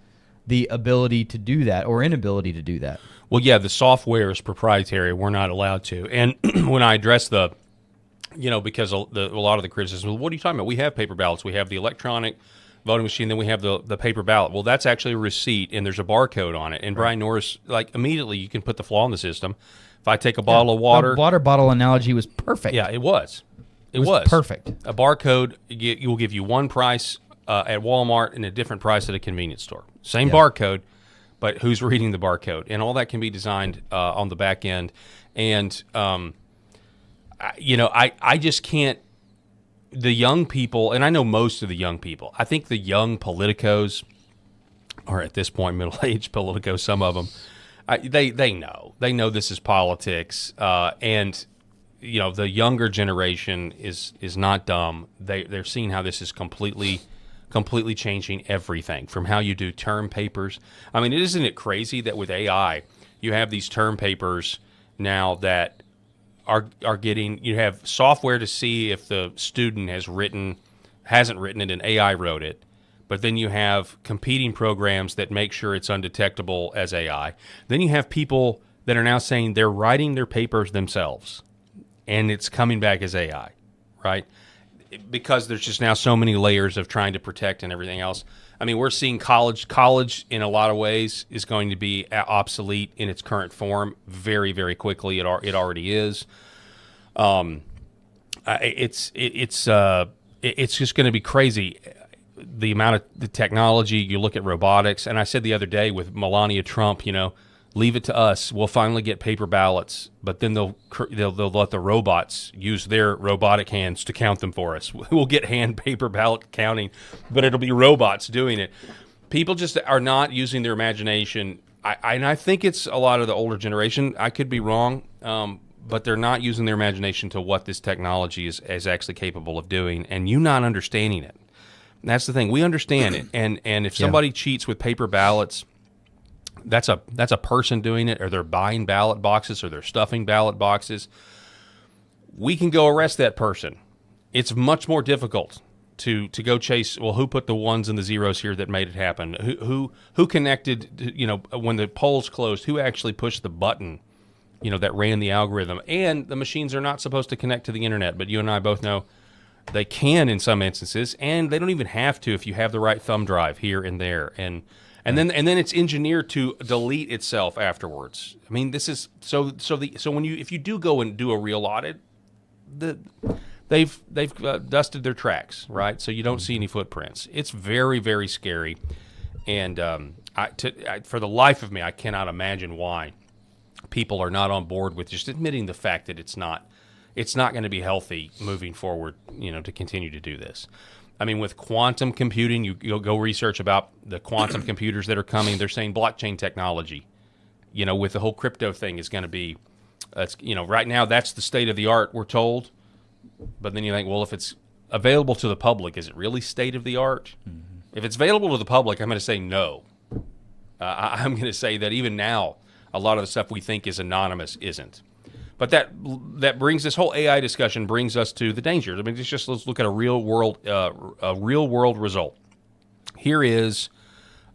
the ability to do that or inability to do that. Well, yeah, the software is proprietary. We're not allowed to. And when I address because a lot of the criticism, well, what are you talking about? We have paper ballots. We have the electronic voting machine. Then we have the paper ballot. Well, that's actually a receipt, and there's a barcode on it. And Brian Norris, immediately you can put the flaw in the system. If I take a bottle of water. The water bottle analogy was perfect. Yeah, it was. It was perfect. A barcode will give you one price at Walmart and a different price at a convenience store. Same barcode, but who's reading the barcode? And all that can be designed on the back end. And, I just can't – the young people – and I know most of the young people. I think the young politicos are at this point middle-aged politicos, some of them. They know. They know this is politics. And – the younger generation is not dumb. They're seeing how this is completely changing everything from how you do term papers. I mean, isn't it crazy that with AI, you have these term papers now that are getting, you have software to see if the student hasn't written it and AI wrote it, but then you have competing programs that make sure it's undetectable as AI. Then you have people that are now saying they're writing their papers themselves. And it's coming back as AI, right? Because there's just now so many layers of trying to protect and everything else. I mean, we're seeing college in a lot of ways is going to be obsolete in its current form very, very quickly. It already is. It's just going to be crazy. The amount of the technology. You look at robotics, and I said the other day with Melania Trump, leave it to us. We'll finally get paper ballots, but then they'll let the robots use their robotic hands to count them for us. We'll get hand paper ballot counting, but it'll be robots doing it. People just are not using their imagination. I think it's a lot of the older generation. I could be wrong, but they're not using their imagination to what this technology is actually capable of doing, and you not understanding it. And that's the thing. We understand it, and if somebody cheats with paper ballots, that's a person doing it, or they're buying ballot boxes, or they're stuffing ballot boxes. We can go arrest that person. It's much more difficult to go chase. Well, who put the ones and the zeros here that made it happen? Who connected? When the polls closed, who actually pushed the button? That ran the algorithm. And the machines are not supposed to connect to the internet, but you and I both know they can in some instances, and they don't even have to if you have the right thumb drive here and there. And then it's engineered to delete itself afterwards. I mean, this is so when if you do go and do a real audit, they've dusted their tracks, right? So you don't see any footprints. It's very, very scary, and for the life of me, I cannot imagine why people are not on board with just admitting the fact that it's not going to be healthy moving forward. To continue to do this. I mean, with quantum computing, you'll go research about the quantum computers that are coming. They're saying blockchain technology, with the whole crypto thing is going to be, right now that's the state of the art, we're told. But then you think, well, if it's available to the public, is it really state of the art? Mm-hmm. If it's available to the public, I'm going to say no. I'm going to say that even now, a lot of the stuff we think is anonymous isn't. But that brings this whole AI discussion brings us to the dangers. I mean, let's look at a real world result. Here is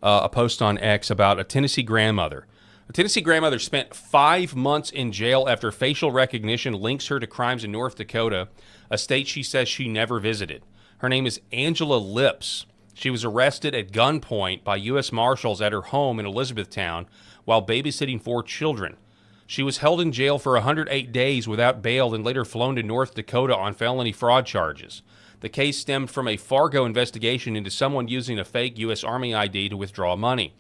a post on X about a Tennessee grandmother. A Tennessee grandmother spent 5 months in jail after facial recognition links her to crimes in North Dakota, a state she says she never visited. Her name is Angela Lips. She was arrested at gunpoint by U.S. Marshals at her home in Elizabethtown while babysitting 4 children. She was held in jail for 108 days without bail and later flown to North Dakota on felony fraud charges. The case stemmed from a Fargo investigation into someone using a fake U.S. Army ID to withdraw money.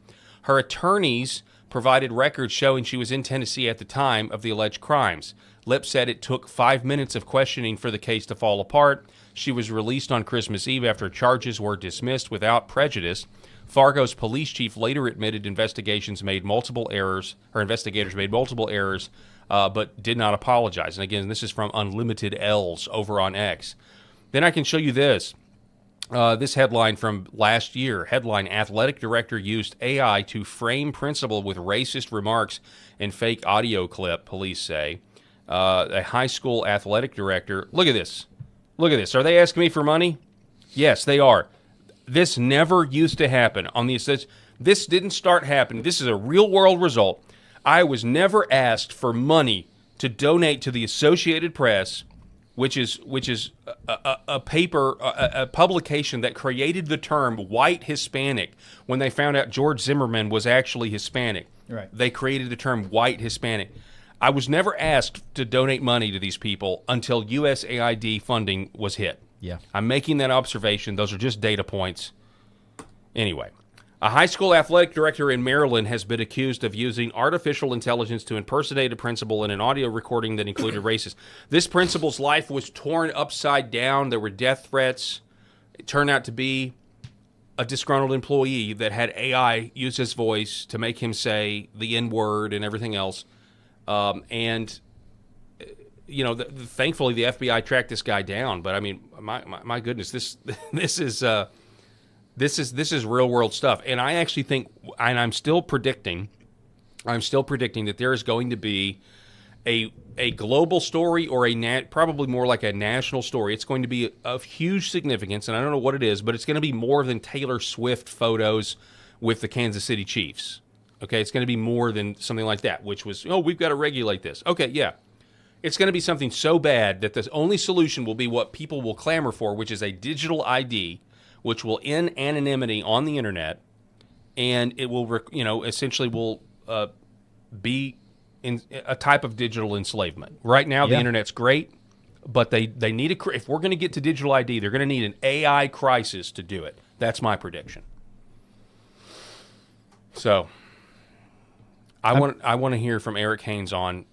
Her attorneys provided records showing she was in Tennessee at the time of the alleged crimes. Lipp said it took 5 minutes of questioning for the case to fall apart. She was released on Christmas Eve after charges were dismissed without prejudice. Fargo's police chief later admitted investigators made multiple errors, but did not apologize. And again, this is from Unlimited L's over on X. Then I can show you this. This headline from last year. Headline, Athletic Director used AI to frame principal with racist remarks and fake audio clip, police say. A high school athletic director. Look at this. Look at this. Are they asking me for money? Yes, they are. This never used to happen. This didn't start happening. This is a real-world result. I was never asked for money to donate to the Associated Press, which is a paper, a publication that created the term white Hispanic when they found out George Zimmerman was actually Hispanic. Right. They created the term white Hispanic. I was never asked to donate money to these people until USAID funding was hit. Yeah. I'm making that observation. Those are just data points. Anyway, a high school athletic director in Maryland has been accused of using artificial intelligence to impersonate a principal in an audio recording that included racist. This principal's life was torn upside down. There were death threats. It turned out to be a disgruntled employee that had AI use his voice to make him say the N-word and everything else. Thankfully the FBI tracked this guy down. But I mean, my goodness, this is real world stuff. And I actually think, and I'm still predicting that there is going to be a global story or probably more like a national story. It's going to be of huge significance, and I don't know what it is, but it's going to be more than Taylor Swift photos with the Kansas City Chiefs. Okay, it's going to be more than something like that, which was, we've got to regulate this. Okay, yeah. It's going to be something so bad that the only solution will be what people will clamor for, which is a digital ID, which will end anonymity on the internet, and it will, essentially will be in a type of digital enslavement. Right now, the internet's great, but they need if we're going to get to digital ID, they're going to need an AI crisis to do it. That's my prediction. So, I want to hear from Eric Haynes on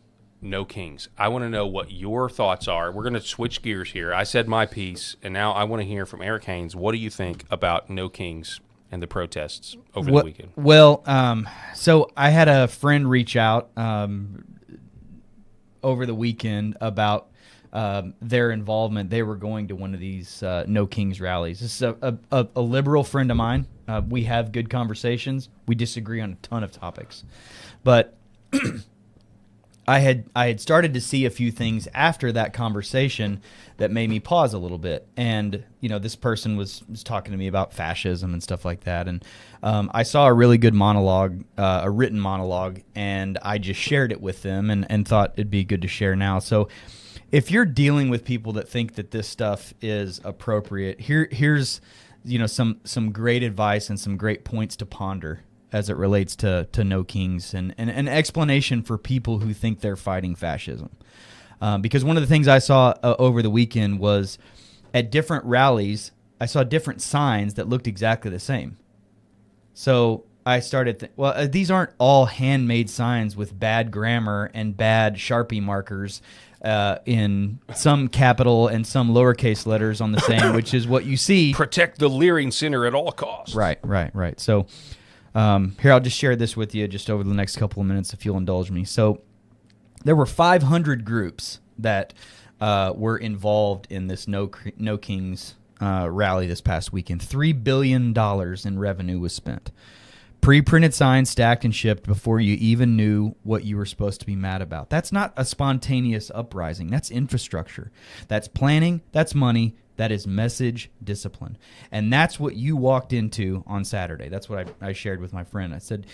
No Kings. I want to know what your thoughts are. We're going to switch gears here. I said my piece, and now I want to hear from Eric Haynes. What do you think about No Kings and the protests over the weekend? Well, so I had a friend reach out over the weekend about their involvement. They were going to one of these No Kings rallies. This is a liberal friend of mine. We have good conversations. We disagree on a ton of topics. But I had started to see a few things after that conversation that made me pause a little bit. And, this person was talking to me about fascism and stuff like that. And I saw a really good monologue, a written monologue, and I just shared it with them and thought it'd be good to share now. So if you're dealing with people that think that this stuff is appropriate, here's some great advice and some great points to ponder as it relates to No Kings and an explanation for people who think they're fighting fascism. Because one of the things I saw over the weekend was at different rallies, I saw different signs that looked exactly the same. So I started, these aren't all handmade signs with bad grammar and bad Sharpie markers in some capital and some lowercase letters on the same, which is what you see. Protect the Leering Center at all costs. Right. So here, I'll just share this with you just over the next couple of minutes if you'll indulge me. So there were 500 groups that were involved in this No Kings rally this past weekend. $3 billion in revenue was spent. Pre-printed signs stacked and shipped before you even knew what you were supposed to be mad about. That's not a spontaneous uprising. That's infrastructure. That's planning. That's money. That is message discipline. And that's what you walked into on Saturday. That's what I shared with my friend. I said,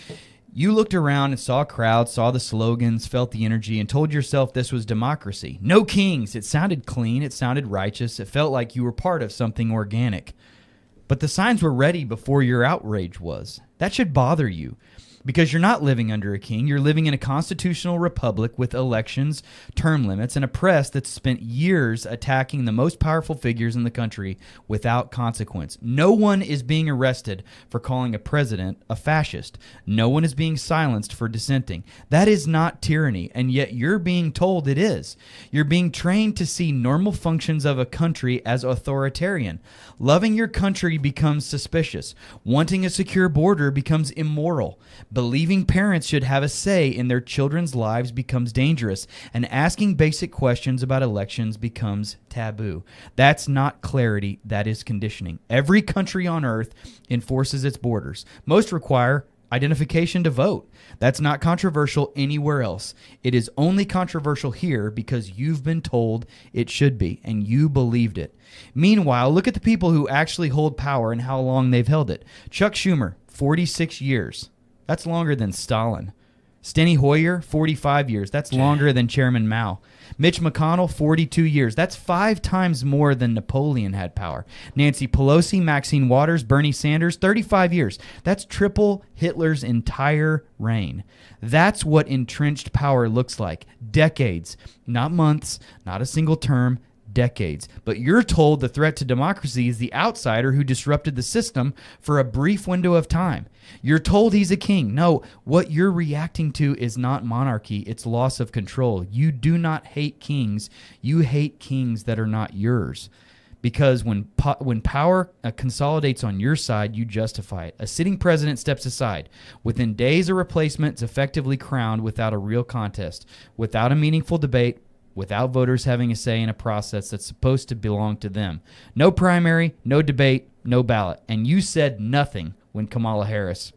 you looked around and saw a crowd, saw the slogans, felt the energy, and told yourself this was democracy. No kings. It sounded clean. It sounded righteous. It felt like you were part of something organic. But the signs were ready before your outrage was. That should bother you. Because you're not living under a king. You're living in a constitutional republic with elections, term limits, and a press that's spent years attacking the most powerful figures in the country without consequence. No one is being arrested for calling a president a fascist. No one is being silenced for dissenting. That is not tyranny, and yet you're being told it is. You're being trained to see normal functions of a country as authoritarian. Loving your country becomes suspicious. Wanting a secure border becomes immoral. Believing parents should have a say in their children's lives becomes dangerous, and asking basic questions about elections becomes taboo. That's not clarity, that is conditioning. Every country on earth enforces its borders. Most require identification to vote. That's not controversial anywhere else. It is only controversial here because you've been told it should be, and you believed it. Meanwhile, look at the people who actually hold power and how long they've held it. Chuck Schumer, 46 years. That's longer than Stalin. Steny Hoyer, 45 years. That's longer than Chairman Mao. Mitch McConnell, 42 years. That's 5 times more than Napoleon had power. Nancy Pelosi, Maxine Waters, Bernie Sanders, 35 years. That's triple Hitler's entire reign. That's what entrenched power looks like. Decades, not months, not a single term, decades. But you're told the threat to democracy is the outsider who disrupted the system for a brief window of time. You're told he's a king. No, what you're reacting to is not monarchy. It's loss of control. You do not hate kings. You hate kings that are not yours. Because when power consolidates on your side, you justify it. A sitting president steps aside. Within days, a replacement is effectively crowned without a real contest, without a meaningful debate, without voters having a say in a process that's supposed to belong to them. No primary, no debate, no ballot. And you said nothing when Kamala Harris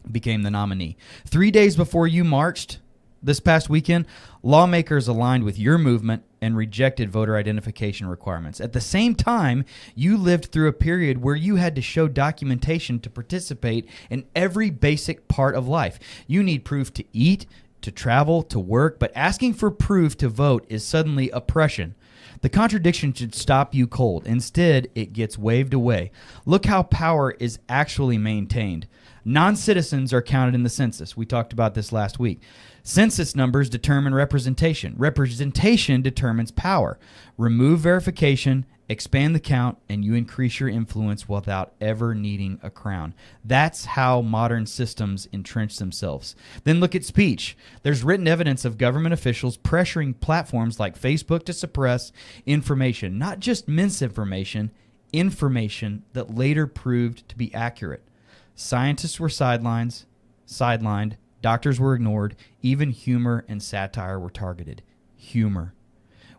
became the nominee. 3 days before you marched this past weekend, lawmakers aligned with your movement and rejected voter identification requirements. At the same time, you lived through a period where you had to show documentation to participate in every basic part of life. You need proof to eat, to travel, to work, but asking for proof to vote is suddenly oppression. The contradiction should stop you cold. Instead, it gets waved away. Look how power is actually maintained. Non-citizens are counted in the census. We talked about this last week. Census numbers determine representation. Representation determines power. Remove verification, expand the count, and you increase your influence without ever needing a crown. That's how modern systems entrench themselves. Then look at speech. There's written evidence of government officials pressuring platforms like Facebook to suppress information, not just misinformation, information that later proved to be accurate. Scientists were sidelined, doctors were ignored, even humor and satire were targeted. Humor.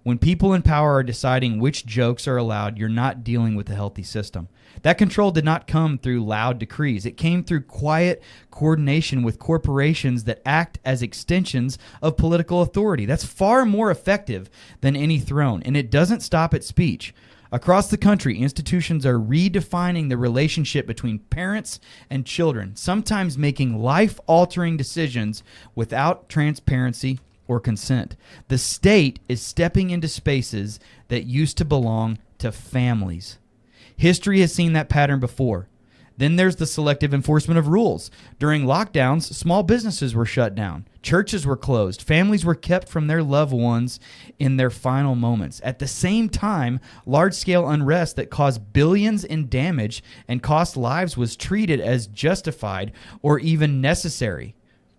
When people in power are deciding which jokes are allowed, you're not dealing with a healthy system. That control did not come through loud decrees. It came through quiet coordination with corporations that act as extensions of political authority. That's far more effective than any throne, and it doesn't stop at speech. Across the country, institutions are redefining the relationship between parents and children, sometimes making life-altering decisions without transparency or consent. The state is stepping into spaces that used to belong to families. History has seen that pattern before. Then there's the selective enforcement of rules. During lockdowns, small businesses were shut down. Churches were closed. Families were kept from their loved ones in their final moments. At the same time, large-scale unrest that caused billions in damage and cost lives was treated as justified or even necessary.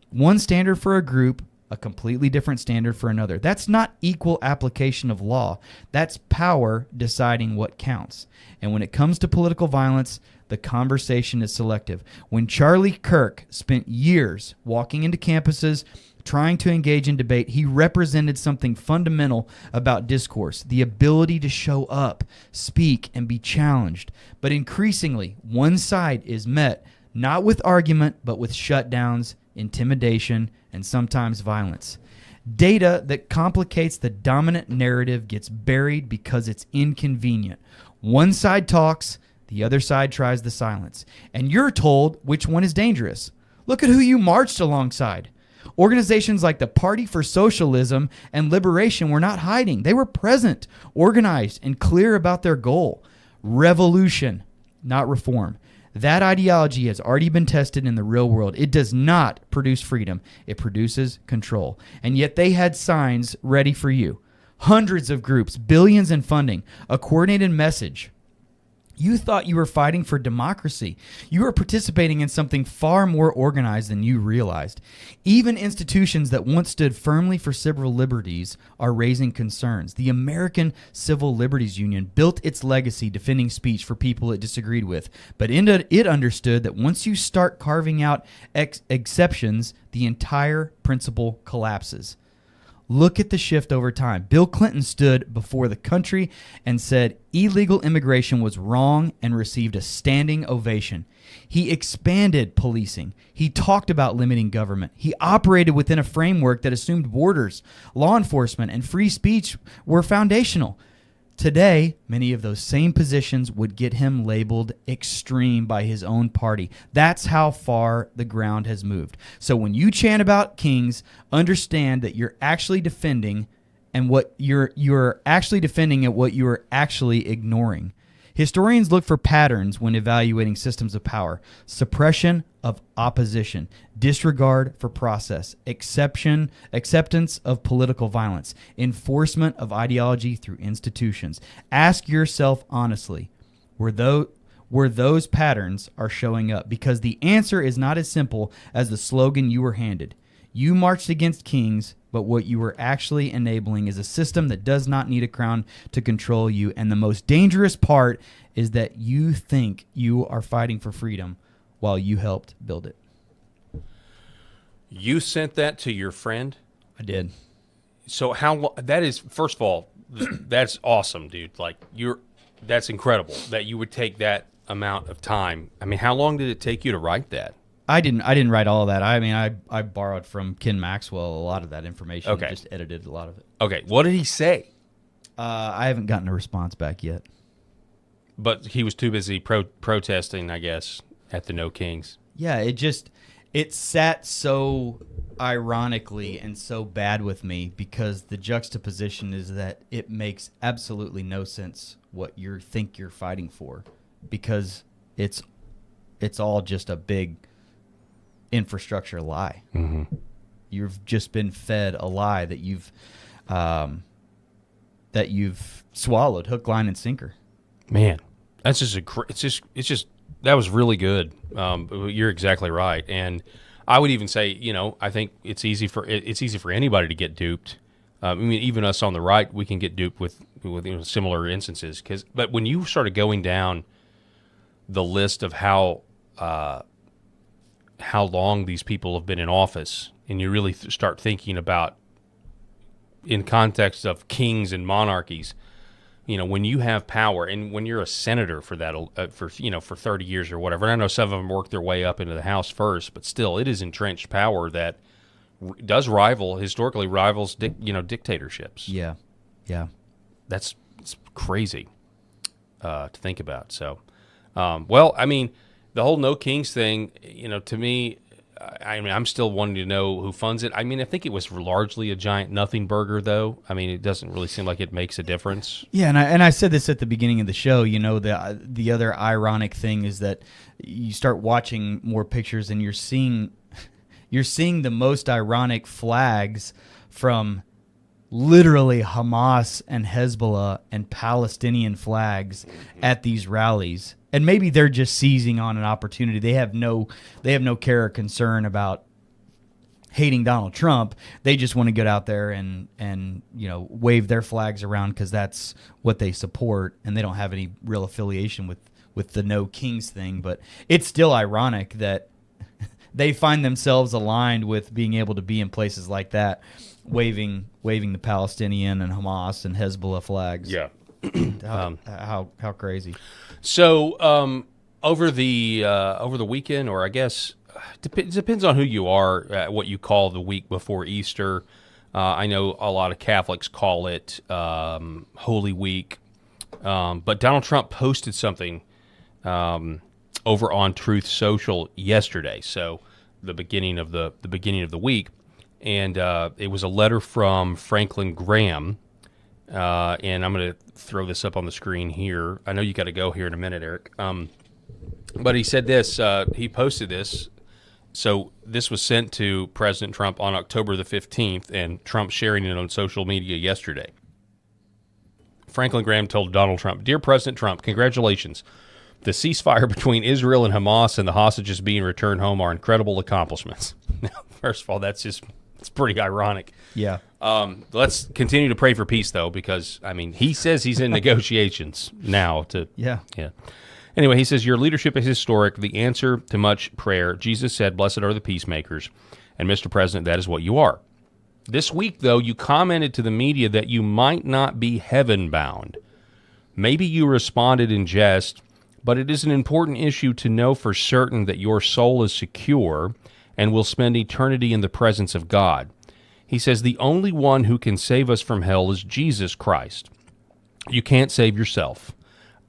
One standard for a group, a completely different standard for another. That's not equal application of law. That's power deciding what counts. And when it comes to political violence, the conversation is selective. When Charlie Kirk spent years walking into campuses, trying to engage in debate, he represented something fundamental about discourse, the ability to show up, speak, and be challenged. But increasingly, one side is met not with argument, but with shutdowns, intimidation, and sometimes violence. Data that complicates the dominant narrative gets buried because it's inconvenient. One side talks, the other side tries to silence. And you're told which one is dangerous. Look at who you marched alongside. Organizations like the Party for Socialism and Liberation were not hiding. They were present, organized, and clear about their goal. Revolution. not reform. That ideology has already been tested in the real world. It does not produce freedom. It produces control. And yet they had signs ready for you. Hundreds of groups, billions in funding, a coordinated message. You thought you were fighting for democracy. You were participating in something far more organized than you realized. Even institutions that once stood firmly for civil liberties are raising concerns. The American Civil Liberties Union built its legacy defending speech for people it disagreed with, but it understood that once you start carving out exceptions, the entire principle collapses. Look at the shift over time. Bill Clinton stood before the country and said illegal immigration was wrong and received a standing ovation. He expanded policing. He talked about limiting government. He operated within a framework that assumed borders, law enforcement, and free speech were foundational. Today, many of those same positions would get him labeled extreme by his own party. That's how far the ground has moved. So when you chant about kings, understand that you're actually defending and what you're actually defending and what you're actually ignoring. Historians look for patterns when evaluating systems of power: suppression of opposition, disregard for process, acceptance of political violence, enforcement of ideology through institutions. Ask yourself honestly, where those patterns are showing up? Because the answer is not as simple as the slogan you were handed. You marched against kings, but what you were actually enabling is a system that does not need a crown to control you. And the most dangerous part is that you think you are fighting for freedom while you helped build it. You sent that to your friend? I did. So that is, first of all, that's awesome, dude. Like, that's incredible that you would take that amount of time. I mean, how long did it take you to write that? I didn't write all of that. I mean, I borrowed from Ken Maxwell a lot of that information. Okay. Just edited a lot of it. Okay. What did he say? I haven't gotten a response back yet. But he was too busy protesting, I guess, at the No Kings. Yeah, it sat so ironically and so bad with me because the juxtaposition is that it makes absolutely no sense what you think you're fighting for, because it's all just a big infrastructure lie. Mm-hmm. You've just been fed a lie that you've swallowed hook, line, and sinker. Man, that's just that was really good. You're exactly right, and I would even say, I think it's easy for anybody to get duped. I mean, even us on the right, we can get duped with similar instances. But when you started going down the list of how long these people have been in office, and you really start thinking about in context of kings and monarchies, when you have power and when you're a senator for that, for 30 years or whatever, and I know some of them work their way up into the House first, but still it is entrenched power that does historically rivals dictatorships. Yeah. It's crazy to think about. So, well, I mean, the whole No Kings thing, to me, I'm still wanting to know who funds it. I mean, I think it was largely a giant nothing burger, though. I mean, it doesn't really seem like it makes a difference. Yeah, and I said this at the beginning of the show. The other ironic thing is that you start watching more pictures and you're seeing the most ironic flags from literally Hamas and Hezbollah and Palestinian flags at these rallies. And maybe they're just seizing on an opportunity. They have no care or concern about hating Donald Trump. They just want to get out there and wave their flags around because that's what they support, and they don't have any real affiliation with the No Kings thing. But it's still ironic that they find themselves aligned with being able to be in places like that, waving the Palestinian and Hamas and Hezbollah flags. Yeah. How crazy. So over the weekend, or I guess it depends on who you are, what you call the week before Easter. I know a lot of Catholics call it Holy Week, but Donald Trump posted something over on Truth Social yesterday. So the beginning of the week, and it was a letter from Franklin Graham. And I'm going to throw this up on the screen here. I know you got to go here in a minute, Eric. But he said this, he posted this. So this was sent to President Trump on October the 15th, and Trump sharing it on social media yesterday. Franklin Graham told Donald Trump, "Dear President Trump, congratulations. The ceasefire between Israel and Hamas and the hostages being returned home are incredible accomplishments." Now, first of all, it's pretty ironic. Yeah. Let's continue to pray for peace, though, because, I mean, he says he's in negotiations now to... Yeah. Anyway, he says, "Your leadership is historic, the answer to much prayer. Jesus said, 'Blessed are the peacemakers.' And Mr. President, that is what you are. This week, though, you commented to the media that you might not be heaven-bound. Maybe you responded in jest, but it is an important issue to know for certain that your soul is secure and will spend eternity in the presence of God." He says, "The only one who can save us from hell is Jesus Christ. You can't save yourself.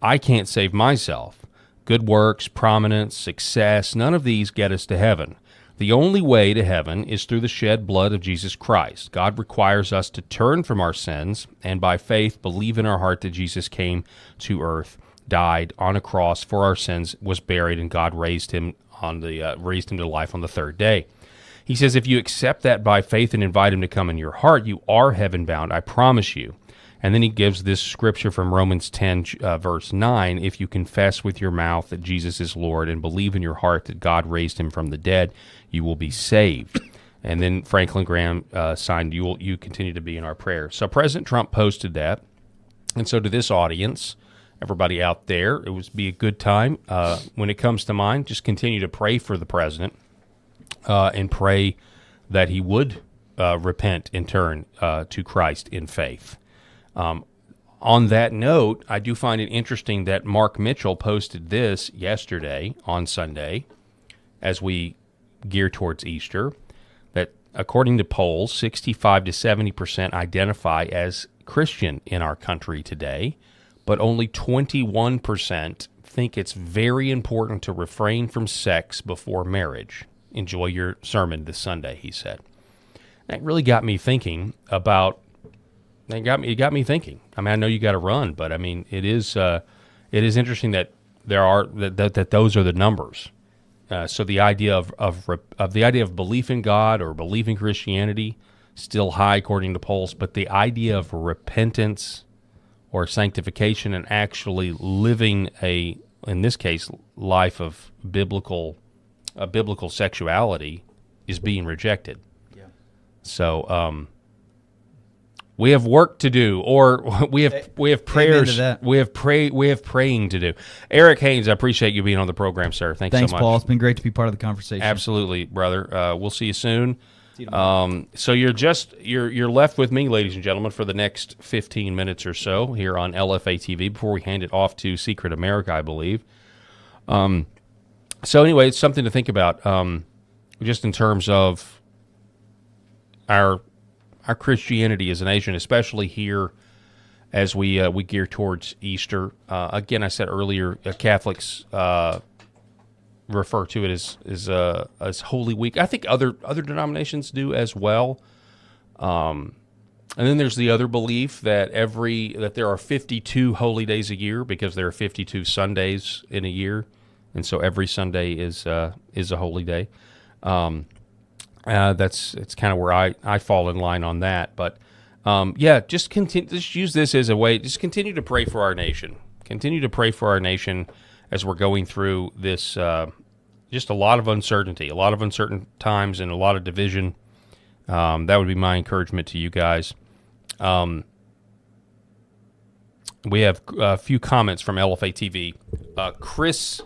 I can't save myself. Good works, prominence, success, none of these get us to heaven. The only way to heaven is through the shed blood of Jesus Christ. God requires us to turn from our sins and by faith believe in our heart that Jesus came to earth, died on a cross for our sins, was buried, and God raised him to life on the third day." He says, "If you accept that by faith and invite him to come in your heart, you are heaven-bound, I promise you." And then he gives this scripture from Romans 10, verse 9, "If you confess with your mouth that Jesus is Lord and believe in your heart that God raised him from the dead, you will be saved." And then Franklin Graham signed, you continue to be in our prayers." So President Trump posted that. And so to this audience, everybody out there, it would be a good time. When it comes to mine, just continue to pray for the president and pray that he would repent and turn to Christ in faith. On that note, I do find it interesting that Mark Mitchell posted this yesterday on Sunday as we gear towards Easter, that according to polls, 65 to 70% identify as Christian in our country today, but only 21% think it's very important to refrain from sex before marriage. Enjoy your sermon this Sunday, he said. That really got me thinking about... It got me thinking. I mean, I know you got to run, but I mean, it is interesting that that those are the numbers. So the idea of belief in God or belief in Christianity still high according to polls, but the idea of repentance or sanctification and actually living in this case, life of biblical sexuality is being rejected. Yeah. So. We have work to do, or we have prayers. We have praying to do. Eric Haynes, I appreciate you being on the program, sir. Thanks so much. Paul. It's been great to be part of the conversation. Absolutely, brother. We'll see you soon. So you're left with me, ladies and gentlemen, for the next 15 minutes or so here on LFA TV before we hand it off to Secret America, I believe. So anyway, it's something to think about, just in terms of our Christianity as a nation, especially here as we gear towards Easter. Again, I said earlier, Catholics refer to it as Holy Week. I think other denominations do as well. And then there's the other belief that there are 52 holy days a year because there are 52 Sundays in a year, and so every Sunday is a holy day. It's kind of where I fall in line on that. But just use this as a way. Just continue to pray for our nation. Continue to pray for our nation as we're going through this. Just a lot of uncertainty, a lot of uncertain times, and a lot of division. That would be my encouragement to you guys. We have a few comments from LFA TV. Chris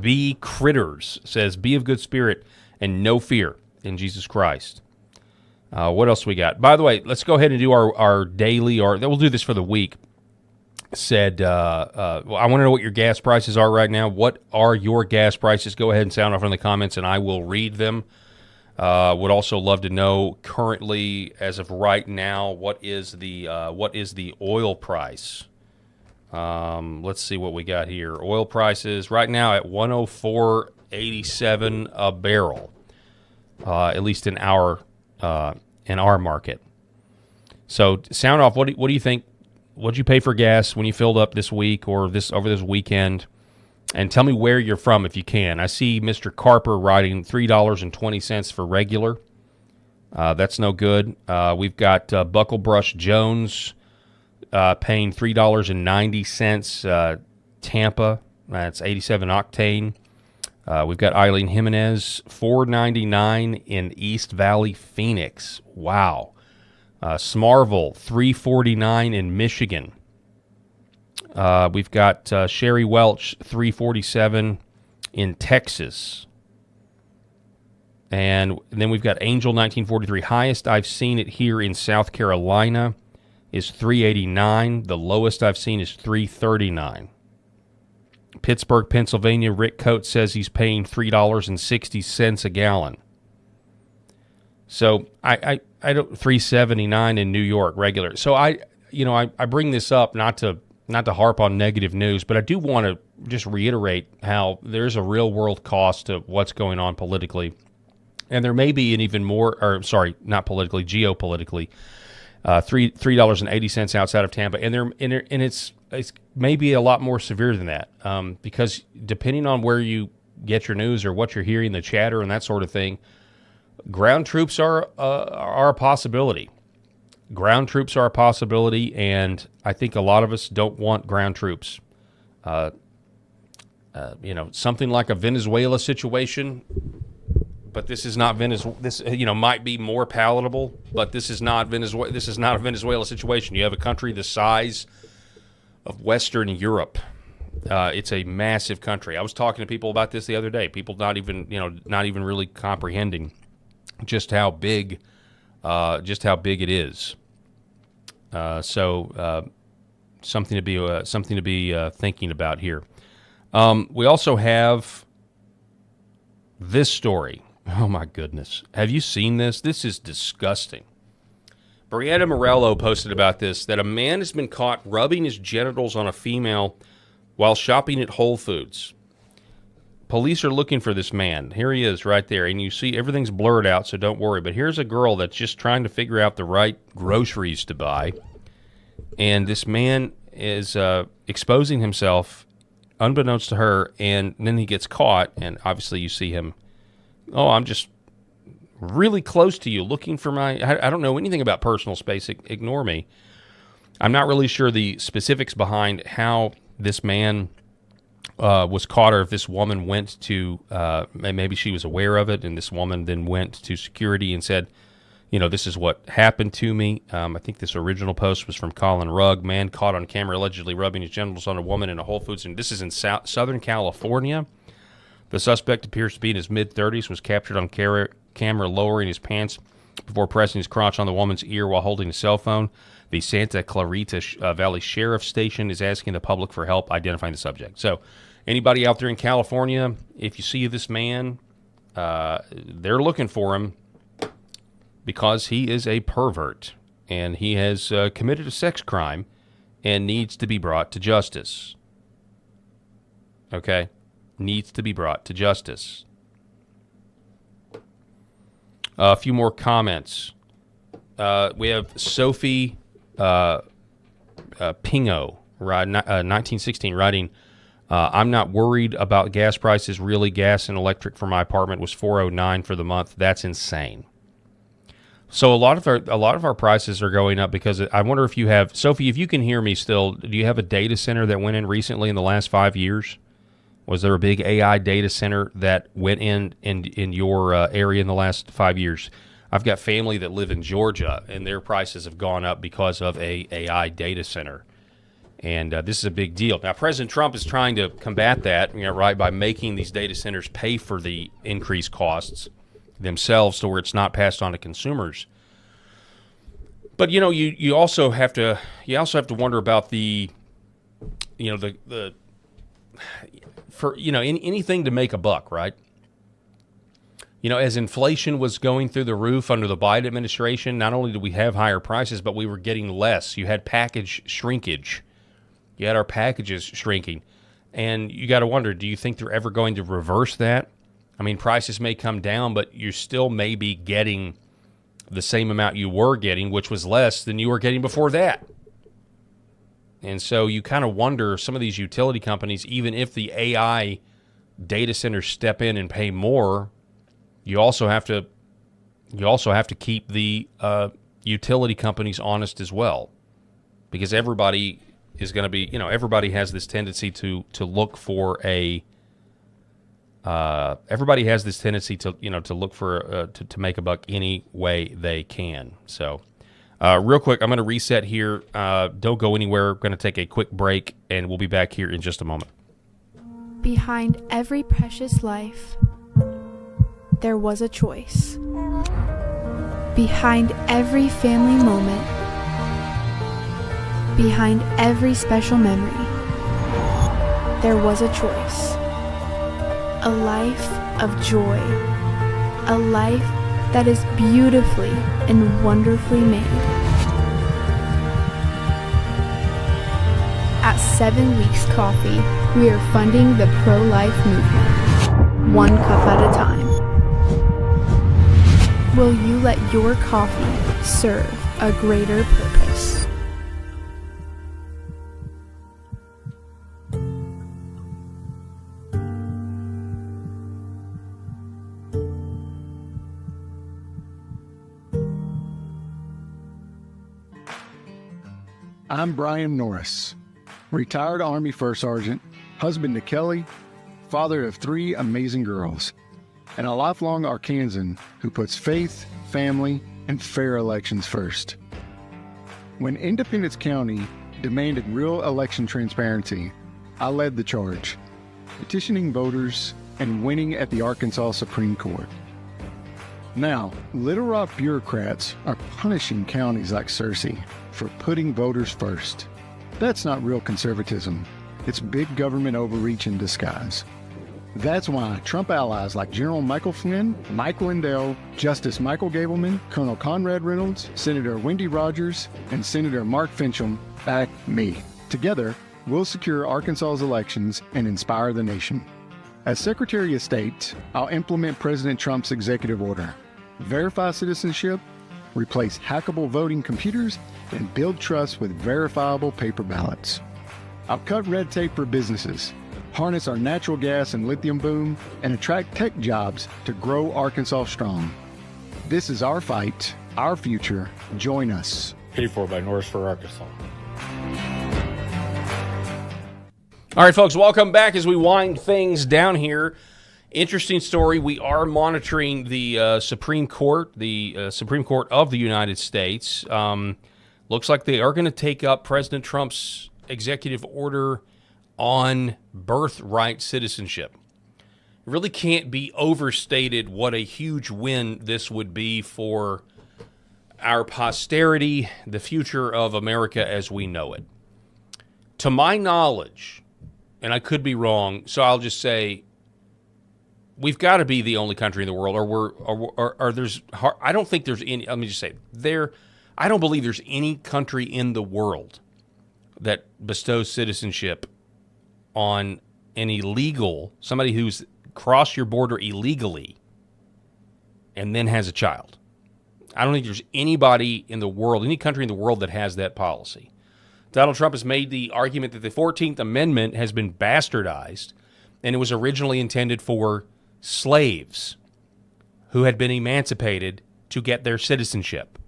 B. Critters says, "Be of good spirit and no fear in Jesus Christ." What else we got? By the way, let's go ahead and do our daily, or we'll do this for the week. Said, I want to know what your gas prices are right now. What are your gas prices? Go ahead and sound off in the comments, and I will read them. Would also love to know currently, as of right now, what is the oil price? Let's see what we got here. Oil prices right now at $104.87 a barrel. At least in our market. So sound off. What do you think? What'd you pay for gas when you filled up this week or over this weekend? And tell me where you're from if you can. I see Mr. Carper writing $3.20 for regular. That's no good. We've got Bucklebrush Jones paying $3.90. Tampa, that's 87 octane. We've got Eileen Jimenez, $4.99 in East Valley, Phoenix. Wow. Smarville, $3.49 in Michigan. We've got Sherry Welch, $3.47 in Texas. And then we've got Angel, 1943. Highest I've seen it here in South Carolina is $3.89. The lowest I've seen is $3.39. Pittsburgh, Pennsylvania, Rick Coates says he's paying $3.60 a gallon. So I don't $3.79 in New York regular. So I bring this up not to harp on negative news, but I do want to just reiterate how there's a real world cost to what's going on politically, and there may be an even more, or sorry, not politically, geopolitically, $3.80 outside of Tampa, and it's maybe a lot more severe than that, because depending on where you get your news or what you're hearing, the chatter and that sort of thing, ground troops are a possibility. Ground troops are a possibility, and I think a lot of us don't want ground troops. Something like a Venezuela situation, but this is not Venezuela. This might be more palatable, but this is not Venezuela. This is not a Venezuela situation. You have a country the size of Western Europe. It's a massive country. I was talking to people about this the other day. People not even really comprehending just how big it is. Something to be thinking about here. We also have this story. Oh my goodness! Have you seen this? This is disgusting. Brianna Morello posted about this, that a man has been caught rubbing his genitals on a female while shopping at Whole Foods. Police are looking for this man. Here he is right there, and you see everything's blurred out, so don't worry. But here's a girl that's just trying to figure out the right groceries to buy, and this man is exposing himself unbeknownst to her, and then he gets caught, and obviously you see him, I'm just really close to you looking for I don't know anything about personal space, ignore me. I'm not really sure the specifics behind how this man was caught, or if this woman went to, maybe she was aware of it, and this woman then went to security and said, this is what happened to me. I think this original post was from Colin Rugg. Man caught on camera allegedly rubbing his genitals on a woman in a Whole Foods, and this is in Southern California. The suspect appears to be in his mid-30s, was captured on camera lowering his pants before pressing his crotch on the woman's ear while holding a cell phone. The Santa Clarita Valley Sheriff's Station is asking the public for help identifying the subject. So anybody out there in California, if you see this man, they're looking for him because he is a pervert, and he has committed a sex crime and needs to be brought to justice. Okay? Needs to be brought to justice. A few more comments. We have Sophie Pingo, 1916, writing, I'm not worried about gas prices. Really, gas and electric for my apartment was $4.09 for the month. That's insane. So a lot of our prices are going up because I wonder if you have, Sophie, if you can hear me still, do you have a data center that went in recently in the last 5 years? Was there a big AI data center that went in your area in the last 5 years? I've got family that live in Georgia, and their prices have gone up because of a AI data center. And this is a big deal. Now, President Trump is trying to combat that, by making these data centers pay for the increased costs themselves to where it's not passed on to consumers. But, you also have to wonder about anything to make a buck, right? As inflation was going through the roof under the Biden administration, not only did we have higher prices, but we were getting less. You had package shrinkage. You had our packages shrinking. And you got to wonder, do you think they're ever going to reverse that? I mean, prices may come down, but you still may be getting the same amount you were getting, which was less than you were getting before that. And so you kind of wonder, some of these utility companies, even if the AI data centers step in and pay more, you also have to keep the utility companies honest as well, because everybody is going to be, everybody has this tendency to look for to look for to make a buck any way they can. So real quick, I'm going to reset here. Don't go anywhere. We're going to take a quick break, and we'll be back here in just a moment. Behind every precious life, there was a choice. Behind every family moment, behind every special memory, there was a choice. A life of joy. A life that is beautifully and wonderfully made. At 7 Weeks Coffee, we are funding the pro-life movement, one cup at a time. Will you let your coffee serve a greater purpose? I'm Brian Norris, retired Army First Sergeant, husband to Kelly, father of 3 amazing girls, and a lifelong Arkansan who puts faith, family, and fair elections first. When Independence County demanded real election transparency, I led the charge, petitioning voters and winning at the Arkansas Supreme Court. Now, Little Rock bureaucrats are punishing counties like Searcy for putting voters first. That's not real conservatism. It's big government overreach in disguise. That's why Trump allies like General Michael Flynn, Mike Lindell, Justice Michael Gableman, Colonel Conrad Reynolds, Senator Wendy Rogers, and Senator Mark Fincham back me. Together, we'll secure Arkansas's elections and inspire the nation. As Secretary of State, I'll implement President Trump's executive order, verify citizenship, replace hackable voting computers, and build trust with verifiable paper ballots. I'll cut red tape for businesses, harness our natural gas and lithium boom, and attract tech jobs to grow Arkansas strong. This is our fight, our future. Join us. Paid for by Norris for Arkansas. All right, folks, welcome back as we wind things down here. Interesting story. We are monitoring the Supreme Court, the Supreme Court of the United States. Looks like they are going to take up President Trump's executive order on birthright citizenship. It really can't be overstated what a huge win this would be for our posterity, the future of America as we know it. To my knowledge, and I could be wrong, so I'll just say we've got to be the only country in the world, or there's. I don't think there's any. Let me just say I don't believe there's any country in the world that bestows citizenship on an illegal, somebody who's crossed your border illegally and then has a child. I don't think there's anybody in the world, any country in the world that has that policy. Donald Trump has made the argument that the 14th Amendment has been bastardized, and it was originally intended for slaves who had been emancipated to get their citizenship,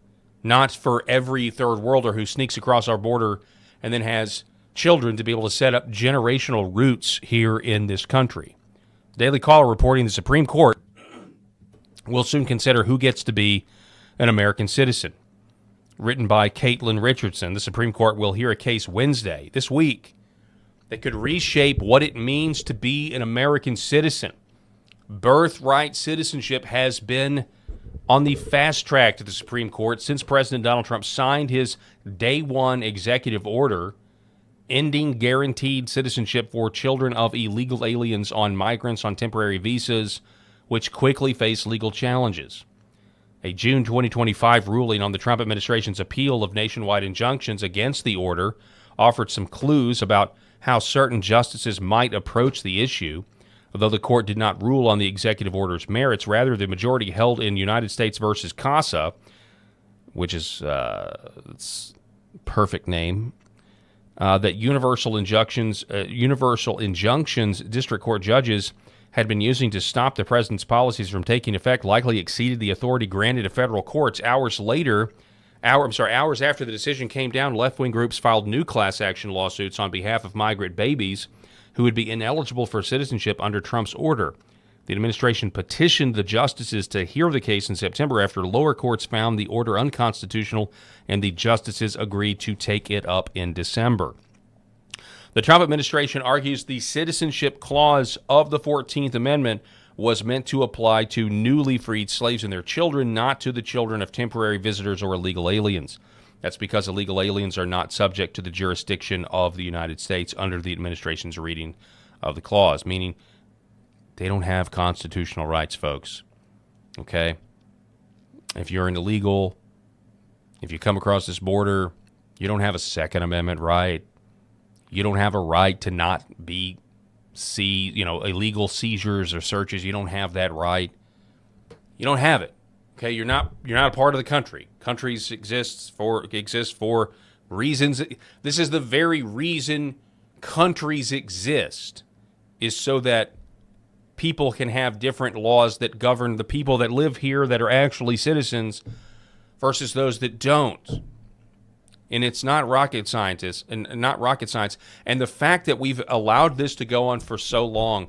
not for every third worlder who sneaks across our border and then has children to be able to set up generational roots here in this country. Daily Caller reporting the Supreme Court will soon consider who gets to be an American citizen. Written by Caitlin Richardson, the Supreme Court will hear a case Wednesday, this week, that could reshape what it means to be an American citizen. Birthright citizenship has been on the fast track to the Supreme Court since President Donald Trump signed his Day 1 executive order ending guaranteed citizenship for children of illegal aliens on migrants on temporary visas, which quickly face legal challenges. A June 2025 ruling on the Trump administration's appeal of nationwide injunctions against the order offered some clues about how certain justices might approach the issue. Although the court did not rule on the executive order's merits, rather the majority held in United States versus CASA, which is its perfect name, that universal injunctions district court judges had been using to stop the president's policies from taking effect likely exceeded the authority granted to federal courts. Hours after the decision came down, left-wing groups filed new class action lawsuits on behalf of migrant babies who would be ineligible for citizenship under Trump's order. The administration petitioned the justices to hear the case in September after lower courts found the order unconstitutional, and the justices agreed to take it up in December. The Trump administration argues the citizenship clause of the 14th Amendment was meant to apply to newly freed slaves and their children, not to the children of temporary visitors or illegal aliens. That's because illegal aliens are not subject to the jurisdiction of the United States under the administration's reading of the clause, meaning they don't have constitutional rights, folks. Okay? If you're an illegal, if you come across this border, you don't have a Second Amendment right. You don't have a right to not be illegal seizures or searches. You don't have that right. You don't have it. Okay, you're not a part of the country. Countries exist for reasons. This is the very reason countries exist, is so that people can have different laws that govern the people that live here that are actually citizens versus those that don't. And it's not rocket science. And the fact that we've allowed this to go on for so long,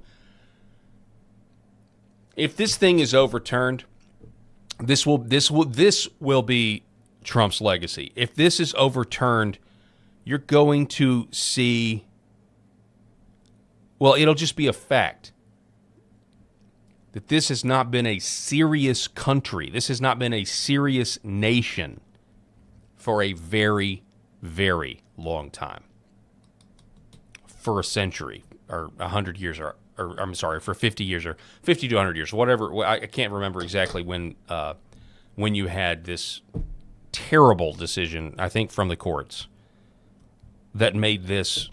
if this thing is overturned, this will be Trump's legacy. If this is overturned, you're going to see, well, it'll just be a fact that this has not been a serious country. This has not been a serious nation for a very, very long time. For a century, or 100 years, or I'm sorry, for 50 years, or 50 to 100 years, whatever. I can't remember exactly when you had this terrible decision, I think, from the courts that made this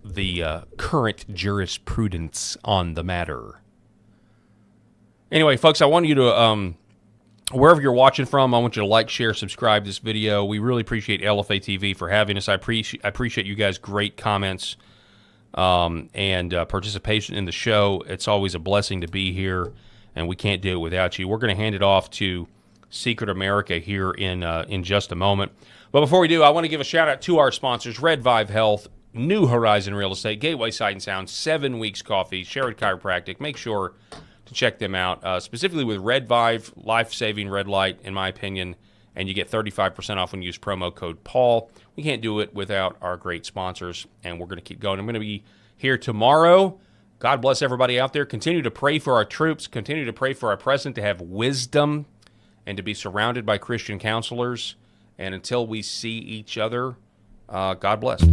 the current jurisprudence on the matter. Anyway, folks, I want you to, wherever you're watching from, I want you to like, share, subscribe this video. We really appreciate LFA TV for having us. I appreciate you guys' great comments and participation in the show. It's always a blessing to be here, and we can't do it without you. We're going to hand it off to Secret America here in just a moment. But before we do, I want to give a shout-out to our sponsors, Red Vive Health, New Horizon Real Estate, Gateway Sight and Sound, 7 Weeks Coffee, Sherrod Chiropractic. Make sure to check them out, specifically with Red Vive, life-saving red light, in my opinion, and you get 35% off when you use promo code Paul. We can't do it without our great sponsors, and we're going to keep going. I'm going to be here tomorrow. God bless everybody out there. Continue to pray for our troops. Continue to pray for our president to have wisdom and to be surrounded by Christian counselors. And until we see each other, God bless.